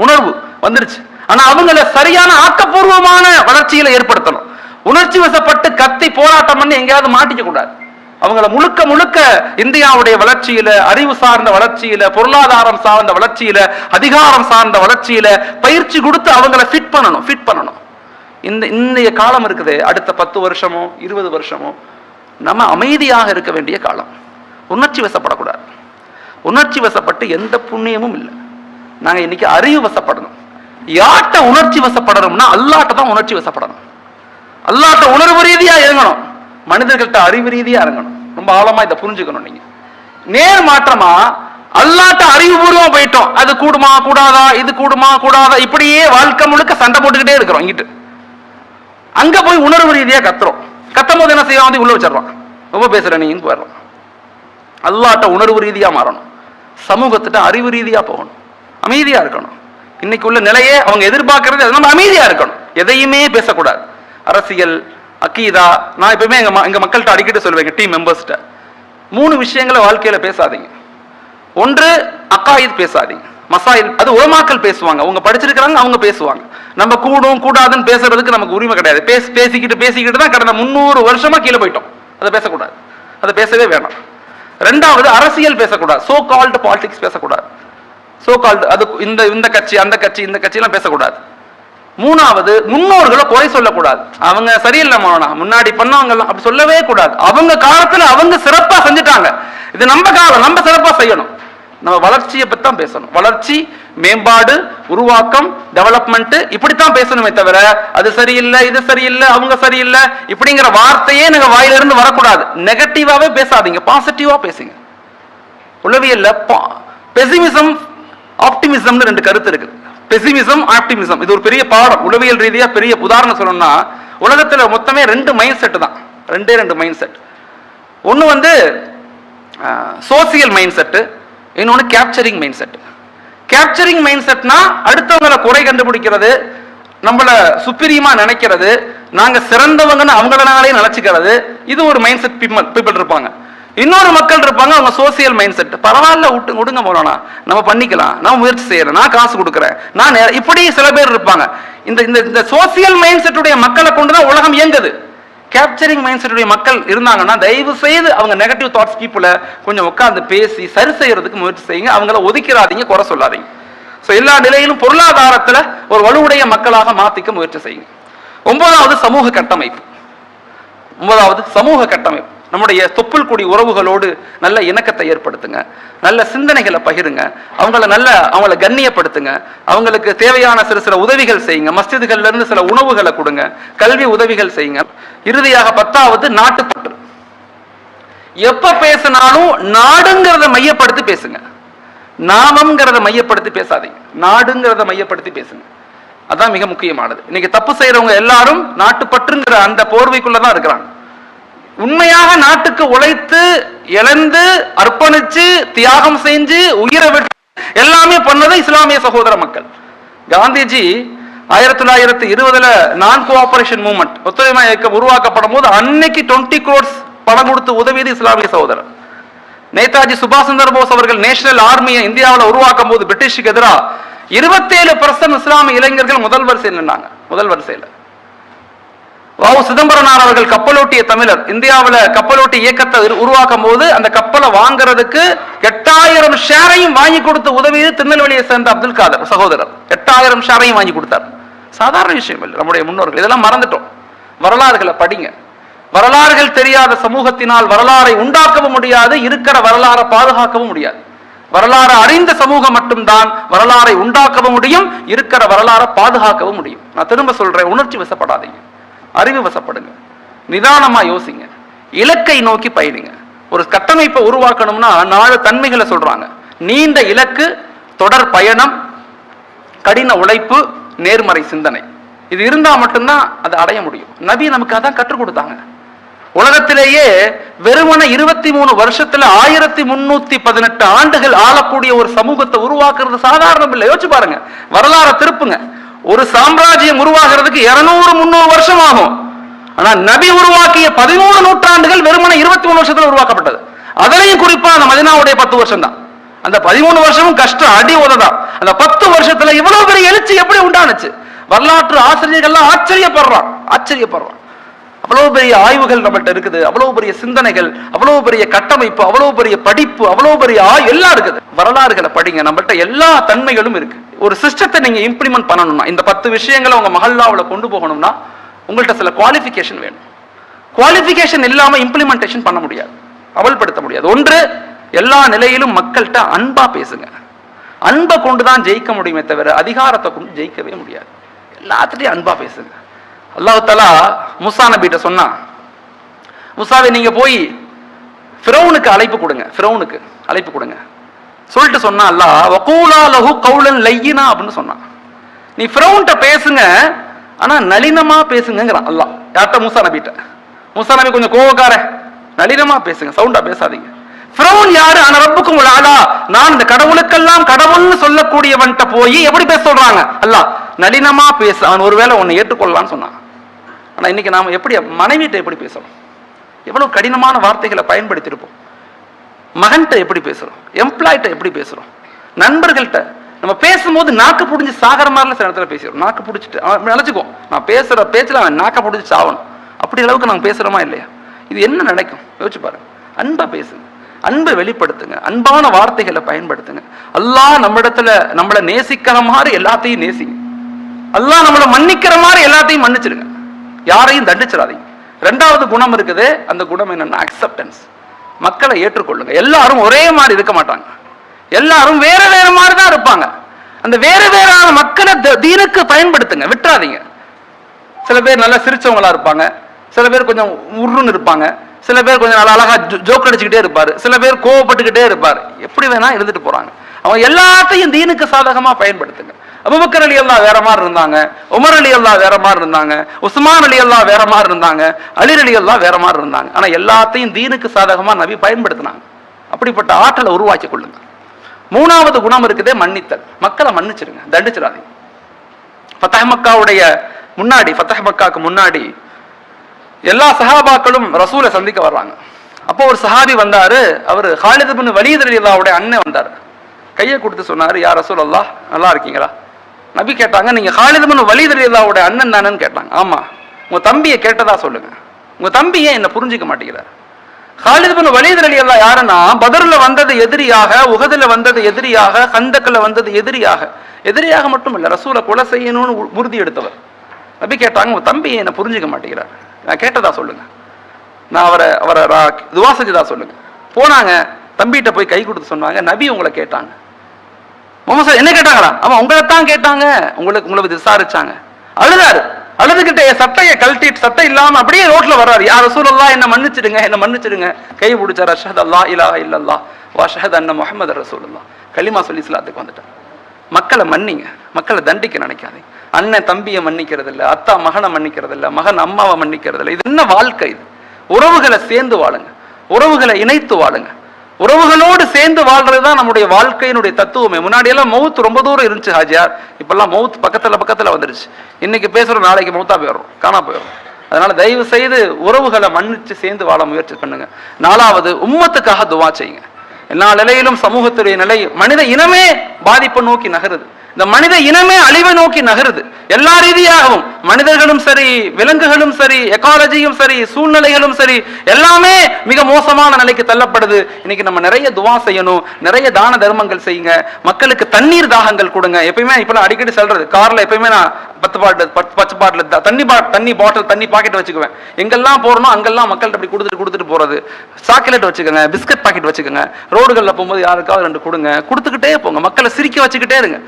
உணர்வு வந்துருச்சு. ஆனா அவங்கள சரியான ஆக்கப்பூர்வமான வளர்ச்சியில ஏற்படுத்தணும். உணர்ச்சி வசப்பட்டு கத்தி போராட்டம் பண்ணி எங்கேயாவது மாட்டிக்க கூடாது. அவங்கள முழுக்க முழுக்க இந்தியாவுடைய வளர்ச்சியில, அறிவு சார்ந்த வளர்ச்சியில, பொருளாதாரம் சார்ந்த வளர்ச்சியில, அதிகாரம் சார்ந்த வளர்ச்சியில பயிற்சி கொடுத்து அவங்கள ஃபிட் பண்ணணும். இன்றைய காலம் இருக்குது. அடுத்த 10 வருஷமோ 20 வருஷமோ நம்ம அமைதியாக இருக்க வேண்டிய காலம். உணர்ச்சி வசப்படக்கூடாது. உணர்ச்சி வசப்பட்டு எந்த புண்ணியமும் இல்லை. நாங்க இன்னைக்கு அறிவு வசப்படணும். யார்கிட்ட உணர்ச்சி வசப்படணும்னா அல்லாட்ட தான் உணர்ச்சி வசப்படணும். அல்லாட்ட உணர்வு ரீதியா இறங்கணும், மனிதர்கள்ட்ட அறிவு ரீதியா இறங்கணும். ரொம்ப ஆழமா இதை புரிஞ்சுக்கணும். நீங்க நேர் மாற்றமா அல்லாட்ட அறிவுபூர்வமா போயிட்டோம். அது கூடுமா கூடாதா, இது கூடுமா கூடாதா, இப்படியே வாழ்க்கை முழுக்க சண்டை போட்டுக்கிட்டே இருக்கிறோம். இங்கிட்டு அங்க போய் உணர்வு ரீதியா கத்தும் போது என்ன செய்ய உள்ள வச்சிடறோம். ரொம்ப பேசுற நீ போயிடறோம். அல்லாட்ட உணர்வு ரீதியா மாறணும். சமூகத்திட்ட அறிவு ரீதியா போகணும். அமைதியா இருக்கணும். இன்னைக்கு உள்ள நிலையே அவங்க எதிர்பார்க்கறது நம்ம அமைதியா இருக்கணும். எதையுமே பேசக்கூடாது. அரசியல், அக்கீதா, நான் எப்பவுமே எங்க மக்கள்கிட்ட அடிக்கடி சொல்லுவேன், டீம் மெம்பர்ஸ்கிட்ட 3 விஷயங்களை வாழ்க்கையில பேசாதீங்க. ஒன்று அக்காயித் பேசாதீங்க. மசாயில் அது உலமாக்கள் பேசுவாங்க, அவங்க படிச்சிருக்கிறாங்க, அவங்க பேசுவாங்க. நம்ம கூடும் கூடாதுன்னு பேசுறதுக்கு நமக்கு உரிமை கிடையாது. பேசிக்கிட்டு தான் கடந்த 300 வருஷமா கீழே போயிட்டோம். அதை பேசக்கூடாது. அதை பேசவே வேணாம். 2வது அரசியல் பேசக்கூடாது. சோ கால்டு பாலிடிக்ஸ் பேசக்கூடாது. சோ கால்டு அது இந்த கட்சி அந்த கட்சி இந்த கட்சி எல்லாம் பேசக்கூடாது. 3வது முன்னோர்களை குறை சொல்லக்கூடாது. அவங்க சரியில்லை முன்னாடி பண்ணவங்க அப்படி சொல்லவே கூடாது. அவங்க காலத்துல அவங்க சிறப்பா செஞ்சுட்டாங்க. இது நம்ம காலம், நம்ம சிறப்பா செய்யணும். நம்ம வளர்ச்சியை பத்தி தான் பேசணும். வளர்ச்சி, மேம்பாடு, உருவாக்கம், டெவலப்மெண்ட் இப்படித்தான் பேசணுமே தவிர அது சரியில்லை, இது சரியில்லை, அவங்க சரியில்லை இப்படிங்கிற வார்த்தையே நீங்க வாயிலிருந்து வரக்கூடாது. நெகட்டிவாவே பேசாதீங்க, பாசிட்டிவா பேசுங்க. உளவியல்ல பெசிமிசம், ஆப்டிமிசம்னு 2 கருத்து இருக்கு. பெசிமிசம், ஆப்டிமிசம் இது ஒரு பெரிய பாடம். உளவியல் ரீதியா பெரிய உதாரணம் சொல்லணும்னா, உலகத்துல மொத்தமே 2 மைண்ட் செட் தான். 2 மைண்ட் செட். ஒன்னு சோசியல் மைண்ட் செட், இன்னொன்னு capturing mind set. Capturing mind செட்னா அடுத்தவங்களை குறை கண்டுபிடிக்கிறது, நம்மள சுப்பீரியமா நினைக்கிறது, நாங்க சிறந்தவங்கன்னு அவங்களாலே நினைச்சுக்கிறது. இது ஒரு மைண்ட் செட் பீப்பிள் இருப்பாங்க. இன்னொரு மக்கள் இருப்பாங்க, அவங்க சோசியல் மைண்ட் செட். பரவாயில்ல விடுங்க போலனா, நம்ம பண்ணிக்கலாம், நான் முயற்சி செய்யறேன், நான் காசு கொடுக்குறேன், நான் இப்படி சில பேர் இருப்பாங்க. இந்த சோசியல் மைண்ட் செட்டுடைய மக்களை கொண்டுதான் உலகம் இயங்குது. கேப்சரிங் மைண்ட் செட்டுடைய மக்கள் இருந்தாங்கன்னா தயவு செய்து அவங்க நெகட்டிவ் தாட்ஸ் பீப்புளை கொஞ்சம் உட்கார்ந்து பேசி சரி செய்யறதுக்கு முயற்சி செய்யுங்க. அவங்கள ஒதுக்கிறாதீங்க, குறை சொல்லாதீங்க. எல்லா நிலையிலும் பொருளாதாரத்துல ஒரு வலுவுடைய மக்களாக மாத்திக்க முயற்சி செய்யுங்க. 9வது சமூக கட்டமைப்பு. 9வது சமூக கட்டமைப்பு. நம்முடைய தொப்புள் கொடி உறவுகளோடு நல்ல இணக்கத்தை ஏற்படுத்துங்க, நல்ல சிந்தனைகளை பகிருங்க, அவங்கள கண்ணியப்படுத்துங்க, அவங்களுக்கு தேவையான சில உதவிகள் செய்யுங்க. மஸ்ஜிதுகள்ல இருந்து சில உணவுகளை கொடுங்க, கல்வி உதவிகள் செய்யுங்க. இறுதியாக 10வது நாட்டுப்பற்று. எப்ப பேசினாலும் நாடுங்கிறத மையப்படுத்தி பேசுங்க. நாமங்கிறத மையப்படுத்தி பேசாதீங்க, நாடுங்கிறத மையப்படுத்தி பேசுங்க. அதான் மிக முக்கியமானது. இன்னைக்கு தப்பு செய்யறவங்க எல்லாரும் நாட்டுப்பற்றுங்கிற அந்த போர்வைக்குள்ளதான் இருக்கிறாங்க. உண்மையாக நாட்டுக்கு உழைத்து இழந்து அர்ப்பணிச்சு தியாகம் செஞ்சு உயிரை விட்டு எல்லாமே பண்ணது இஸ்லாமிய சகோதர மக்கள். காந்திஜி 1920 நான் கோஆபரேஷன் மூவ்மெண்ட் ஒத்துழைமை இயக்கம் உருவாக்கப்படும் போது அன்னைக்கு 20 crores பணம் கொடுத்து உதவியது இஸ்லாமிய சகோதரர். நேதாஜி சுபாஷ் சந்திர போஸ் அவர்கள் நேஷனல் ஆர்மியை இந்தியாவில் உருவாக்கும் போது பிரிட்டிஷுக்கு எதிராக 27% இஸ்லாமிய இளைஞர்கள் முதல் வரிசையில் நின்றாங்க. முதல் வரிசையில் வாவு சிதம்பரனார் அவர்கள் கப்பலோட்டிய தமிழர் இந்தியாவில் கப்பலோட்டி இயக்கத்தை உருவாக்கும் போது அந்த கப்பலை வாங்குறதுக்கு 8000 ஷேரையும் வாங்கி கொடுத்து உதவியது திருநெல்வேலியை சேர்ந்த அப்துல் காதர் சகோதரர். 8000 ஷேரையும் வாங்கி கொடுத்தார். சாதாரண விஷயம் இல்லை. நம்முடைய முன்னோர்கள் இதெல்லாம் மறந்துட்டோம். வரலாறுகளை படிங்க. வரலாறுகள் தெரியாத சமூகத்தினால் வரலாறை உண்டாக்கவும் முடியாது, இருக்கிற வரலாறை பாதுகாக்கவும் முடியாது. வரலாறு அறிந்த சமூகம் மட்டும்தான் வரலாறை உண்டாக்கவும் முடியும், இருக்கிற வரலாறை பாதுகாக்கவும் முடியும். நான் திரும்ப சொல்றேன், உணர்ச்சி வசப்படாதீங்க, அறிவு வசப்படுங்க, நிதானமா யோசிங்க, இலக்கை நோக்கி பயணிங்க. ஒரு கட்டமைப்பை உருவாக்கணும்னா 4 தன்மைகளை சொல்றாங்க. நீண்ட இலக்கு, தொடர் பயணம், கடின உழைப்பு, நேர்மறை சிந்தனை. இது இருந்தா மட்டும்தான் அதை அடைய முடியும். நபி நமக்கு அதான் கற்றுக் கொடுத்தாங்க. உலகத்திலேயே வெறுமன 23 வருஷத்துல 1318 ஆண்டுகள் ஆளக்கூடிய ஒரு சமூகத்தை உருவாக்குறது சாதாரணம் இல்லை. யோசிச்சு பாருங்க, வரலாறு திருப்புங்க. ஒரு சாம்ராஜ்யம் உருவாகிறதுக்கு 200-300 வருஷம் ஆகும். ஆனா நபி உருவாக்கிய 13 நூற்றாண்டுகள் வெறுமன 23 வருஷத்துல உருவாக்கப்பட்டது. அதுலயும் குறிப்பா அந்த மதீனாவுடைய 10 வருஷம் தான். அந்த 13 வருஷமும் கஷ்டம், அடி உததான். அந்த 10 வருஷத்துல இவ்வளவு பெரிய எழுச்சி எப்படி உண்டானுச்சு? வரலாற்று ஆசிரியர்கள்லாம் ஆச்சரியப்படுறான். அவ்வளவு பெரிய ஆய்வுகள் நம்மகிட்ட இருக்குது, அவ்வளவு பெரிய சிந்தனைகள், அவ்வளவு பெரிய கட்டமைப்பு, அவ்வளவு பெரிய படிப்பு, அவ்வளவு பெரிய எல்லாம் இருக்குது. வரலாறுகளை படிங்க, நம்மகிட்ட எல்லா தன்மைகளும் இருக்கு. ஒரு சிஸ்டத்தை நீங்க இம்ப்ளிமெண்ட் பண்ணணும்னா, இந்த 10 விஷயங்களை உங்க மஹல்லாவுல கொண்டு போகணும்னா உங்கள்கிட்ட சில குவாலிஃபிகேஷன் வேணும். குவாலிஃபிகேஷன் இல்லாம இம்ப்ளிமெண்டேஷன் பண்ண முடியாது, அமல்படுத்த முடியாது. ஒன்று, எல்லா நிலையிலும் மக்கள்கிட்ட அன்பா பேசுங்க. அன்பை கொண்டுதான் ஜெயிக்க முடியுமே தவிர அதிகாரத்தை கொண்டு ஜெயிக்கவே முடியாது. எல்லாத்துலயும் அன்பா பேசுங்க. அல்லாஹ் தஆலா மூசா நபிட்ட சொன்னா, மூசாவே நீங்க போய் ஃபிரௌனுக்கு அழைப்பு கொடுங்க. சொல்லிட்டு சொன்னா அல்லாஹ், வகூலா லஹு கௌலன் லையினா அப்படின்னு சொன்னான். நீ ஃபிரௌன்ட்ட பேசுங்க, ஆனா நளினமா பேசுங்கிறான் அல்லாஹ். யார்ட்ட? மூசா நபிட்ட. மூசா நபி கொஞ்சம் கோவக்கார, நளினமா பேசுங்க, சவுண்டா பேசாதீங்க. ஃபிரௌன் யாரு? ஆனா ரப்புக்கும் ஆலா, நான் இந்த கடவுளுக்கெல்லாம் கடவுள்னு சொல்லக்கூடியவன்ட்ட போய் எப்படி பேச சொல்றாங்க அல்லாஹ்? நளினமா பேச. அவன் ஒருவேளை உன்னை ஏற்றுக்கொள்ளலான்னு சொன்னான். ஆனா இன்னைக்கு நாம எப்படி மனைவிட்ட எப்படி பேசுறோம்? எவ்வளவு கடினமான வார்த்தைகளை பயன்படுத்தியிருப்போம். மகன்கிட்ட எப்படி பேசுறோம்? எம்ப்ளாய்ட்ட எப்படி பேசுறோம்? நண்பர்கள்ட்ட நம்ம பேசும்போது நாக்கு புடிஞ்சு சாகர மாதிரில சில இடத்துல பேசுறோம். நாக்கு பிடிச்சிட்டு அவன் நினைச்சுக்கோ, நான் பேசுற பேச்சுல அவன் நாக்க பிடிச்சி சாவணும், அப்படி அளவுக்கு நாங்க பேசுறோமா இல்லையா? இது என்ன நினைக்கும்? யோசிச்சு பாருங்க. அன்பா பேசுங்க, அன்பை வெளிப்படுத்துங்க, அன்பான வார்த்தைகளை பயன்படுத்துங்க. அல்லாஹ் நம்மளை நேசிக்கிற மாதிரி எல்லாத்தையும் நேசிங்க. அல்லாஹ் நம்மளை மன்னிக்கிற மாதிரி எல்லாத்தையும் மன்னிச்சிருங்க. யாரையும் தண்டிச்சிடாதீங்க. 2வது குணம் இருக்குது. அந்த குணம் என்னன்னா அக்செப்டன்ஸ். மக்களை ஏற்றுக்கொள்ளுங்க. எல்லாரும் ஒரே மாதிரி இருக்க மாட்டாங்க, எல்லாரும் வேற வேற மாதிரி தான் இருப்பாங்க. அந்த வேற வேற மக்களை தீனுக்கு பயன்படுத்துங்க, விட்டுறாதீங்க. சில பேர் நல்லா சிரிச்சவங்களா இருப்பாங்க, சில பேர் கொஞ்சம் உருன்னு இருப்பாங்க, சில பேர் கொஞ்சம் நல்லா அழகா ஜோக் அடிச்சுக்கிட்டே இருப்பாரு, சில பேர் கோவப்பட்டுக்கிட்டே இருப்பாரு. எப்படி வேணா இருந்துட்டு போறாங்க. அவங்க எல்லாத்தையும் தீனுக்கு சாதகமா பயன்படுத்துங்க. அபூபக்கர் ரலியல்லாஹு வேற மாதிரி இருந்தாங்க, உமர் ரலியல்லாஹு வேற மாதிரி இருந்தாங்க, உஸ்மான் ரலியல்லாஹு வேற மாதிரி இருந்தாங்க, அலி ரலியல்லாஹு வேற மாதிரி இருந்தாங்க. ஆனா எல்லாத்தையும் தீனுக்கு சாதகமா நபி பயன்படுத்தினாங்க. அப்படிப்பட்ட ஆற்றலை உருவாக்கி கொள்ளுங்க. 3வது குணம் இருக்குதே மன்னித்தல். மக்களை மன்னிச்சிருங்க, தண்டிச்சிடாதீங்க. ஃபத்ஹ் மக்காவுக்கு முன்னாடி எல்லா சஹாபாக்களும் ரசூலை சந்திக்க வர்றாங்க. அப்போ ஒரு சஹாபி வந்தாரு. அவர் ஹாலித் இப்னு வலீத் ரலியல்லாஹுடைய அண்ணன் வந்தார். கையை கொடுத்து சொன்னாரு, யா ரசூலல்லாஹ், நல்லா இருக்கீங்களா? நபி கேட்டாங்க, நீங்க ஹாலித் இப்னு வலீத் ரலியல்லாஹுடைய அண்ணன் தானேன்னு கேட்டாங்க. ஆமா. உங்க தம்பியை கேட்டதா சொல்லுங்க. உங்க தம்பி ஏன் என்ன புரிஞ்சுக்க மாட்டேங்கிறார்? ஹாலித் இப்னு வலீத் ரலியல்லாஹு யாருன்னா, பத்ர்ல வந்தது எதிரியாக, உஹதுல வந்தது எதிரியாக, கந்தக்ல வந்தது எதிரியாக மட்டும் இல்ல, ரசூலை கொலை செய்யணும்னு உறுதி எடுத்தவர். நபி கேட்டாங்க, உங்க தம்பி என்ன புரிஞ்சுக்க மாட்டேங்கிறார், நான் கேட்டதா சொல்லுங்க, நான் அவரை துவா செஞ்சதா சொல்லுங்க. போனாங்க, தம்பிகிட்ட போய் கை கொடுத்து சொன்னாங்க, நபி உங்களை கேட்டாங்க. முகமது என்ன கேட்டாங்களா? ஆமா, உங்களைத்தான் கேட்டாங்க, உங்களை விசாரிச்சாங்க. அழுதாரு. அழுதுகிட்ட சட்டையை கழட்டிட்டு, சட்டை இல்லாம அப்படியே ரோட்ல வர்றாரு. யா ரசூலல்லாஹ், என்ன மன்னிச்சிடுங்க. கை பிடிச்சார். அஷ்ஹது அல்லா இலாஹ இல்லல்லாஹ் வ அஷ்ஹது அன்ன முஹம்மது ரசூலுல்லாஹ். கலிமா சொல்லி இஸ்லாத்துக்கு வந்துட்டார். மக்களை மன்னிங்க, மக்களை தண்டிக்க நினைக்காதீங்க. அண்ணன் தம்பியை மன்னிக்கிறது இல்லை, அத்தா மகனை மன்னிக்கிறது இல்லை, மகன் அம்மாவை மன்னிக்கிறது இல்லை. இது என்ன வாழ்க்கை? இது உறவுகளை சேர்ந்து வாழுங்க, உறவுகளை இணைத்து வாழுங்க. உறவுகளோடு சேர்ந்து வாழ்றதுதான் நம்முடைய வாழ்க்கையினுடைய தத்துவமே. முன்னாடி எல்லாம் மவுத் ரொம்ப தூரம் இருந்துச்சு ஹாஜியார், இப்பெல்லாம் மவுத் பக்கத்துல வந்துருச்சு. இன்னைக்கு பேசுறோம், நாளைக்கு மவுத்தா போயிடும், காணா போயிடும். அதனால தயவு செய்து உறவுகளை மன்னிச்சு சேர்ந்து வாழ முயற்சி பண்ணுங்க. 4வது, உம்மத்துக்காக துவா செய்யுங்க. எல்லா நிலையிலும் சமூகத்துடைய நிலை, மனித இனமே பாதிப்பை நோக்கி நகருது. இந்த மனித இனமே அழிவை நோக்கி நகருது. எல்லா ரீதியாகவும் மனிதர்களும் சரி, விலங்குகளும் சரி, எக்காலஜியும் சரி, சூழ்நிலைகளும் சரி, எல்லாமே மிக மோசமான நிலைக்கு தள்ளப்படுது. இன்னைக்கு நம்ம நிறைய துவா செய்யணும், நிறைய தான தர்மங்கள் செய்யுங்க. மக்களுக்கு தண்ணீர் தாகங்கள் கொடுங்க. எப்பயுமே இப்பெல்லாம் அடிக்கடி சொல்றது, கார்ல எப்பயுமே நான் 10 பாட்டில் தண்ணி பாக்கெட் வச்சுக்குவேன். எங்கெல்லாம் போறணும் அங்கெல்லாம் மக்கள்கிட்ட அப்படி கொடுத்துட்டு போறது. சாக்லேட் வச்சுக்கோங்க, பிஸ்கட் பாக்கெட் வச்சுக்கோங்க. ரோடுகள்ல போகும்போது யாருக்காவது 2 கொடுங்க. கொடுத்துக்கிட்டே போங்க. மக்களை சிரிக்க வச்சுக்கிட்டே இருங்க,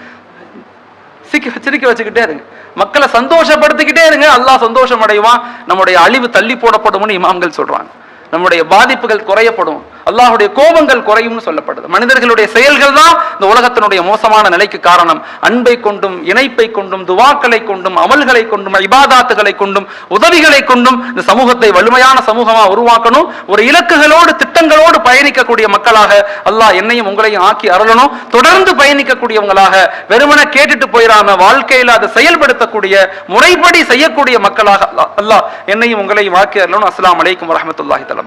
சிரிக்க வச்சுக்கிட்டே இருங்க. மக்களை சந்தோஷப்படுத்திக்கிட்டே இருங்க. அல்லாஹ் சந்தோஷம் அடைவான். நம்முடைய அழிவு தள்ளி போடப்படும்னு இமாம்கள் சொல்றாங்க. நம்முடைய பாதிப்புகள் குறையப்படும், அல்லாஹுடைய கோபங்கள் குறையும்னு சொல்லப்படுது. மனிதர்களுடைய செயல்கள் தான் இந்த உலகத்தினுடைய மோசமான நிலைக்கு காரணம். அன்பை கொண்டும், இணைப்பை கொண்டும், துவாக்களை கொண்டும், அமல்களை கொண்டும், இபாதாத்துகளை கொண்டும், உதவிகளை கொண்டும் இந்த சமூகத்தை வலிமையான சமூகமா உருவாக்கணும். ஒரு இலக்குகளோடு, திட்டங்களோடு பயணிக்கக்கூடிய மக்களாக அல்லாஹ் என்னையும் உங்களையும் ஆக்கி அருளணும். தொடர்ந்து பயணிக்கக்கூடியவங்களாக, வெறுமன கேட்டுட்டு போயிடாம வாழ்க்கையில் அதை செயல்படுத்தக்கூடிய, முறைப்படி செய்யக்கூடிய மக்களாக அல்லாஹ் என்னையும் உங்களையும் ஆக்கி அருளணும். அஸ்ஸலாமு அலைக்கும் வரஹ்மத்துல்லாஹி தஆலா.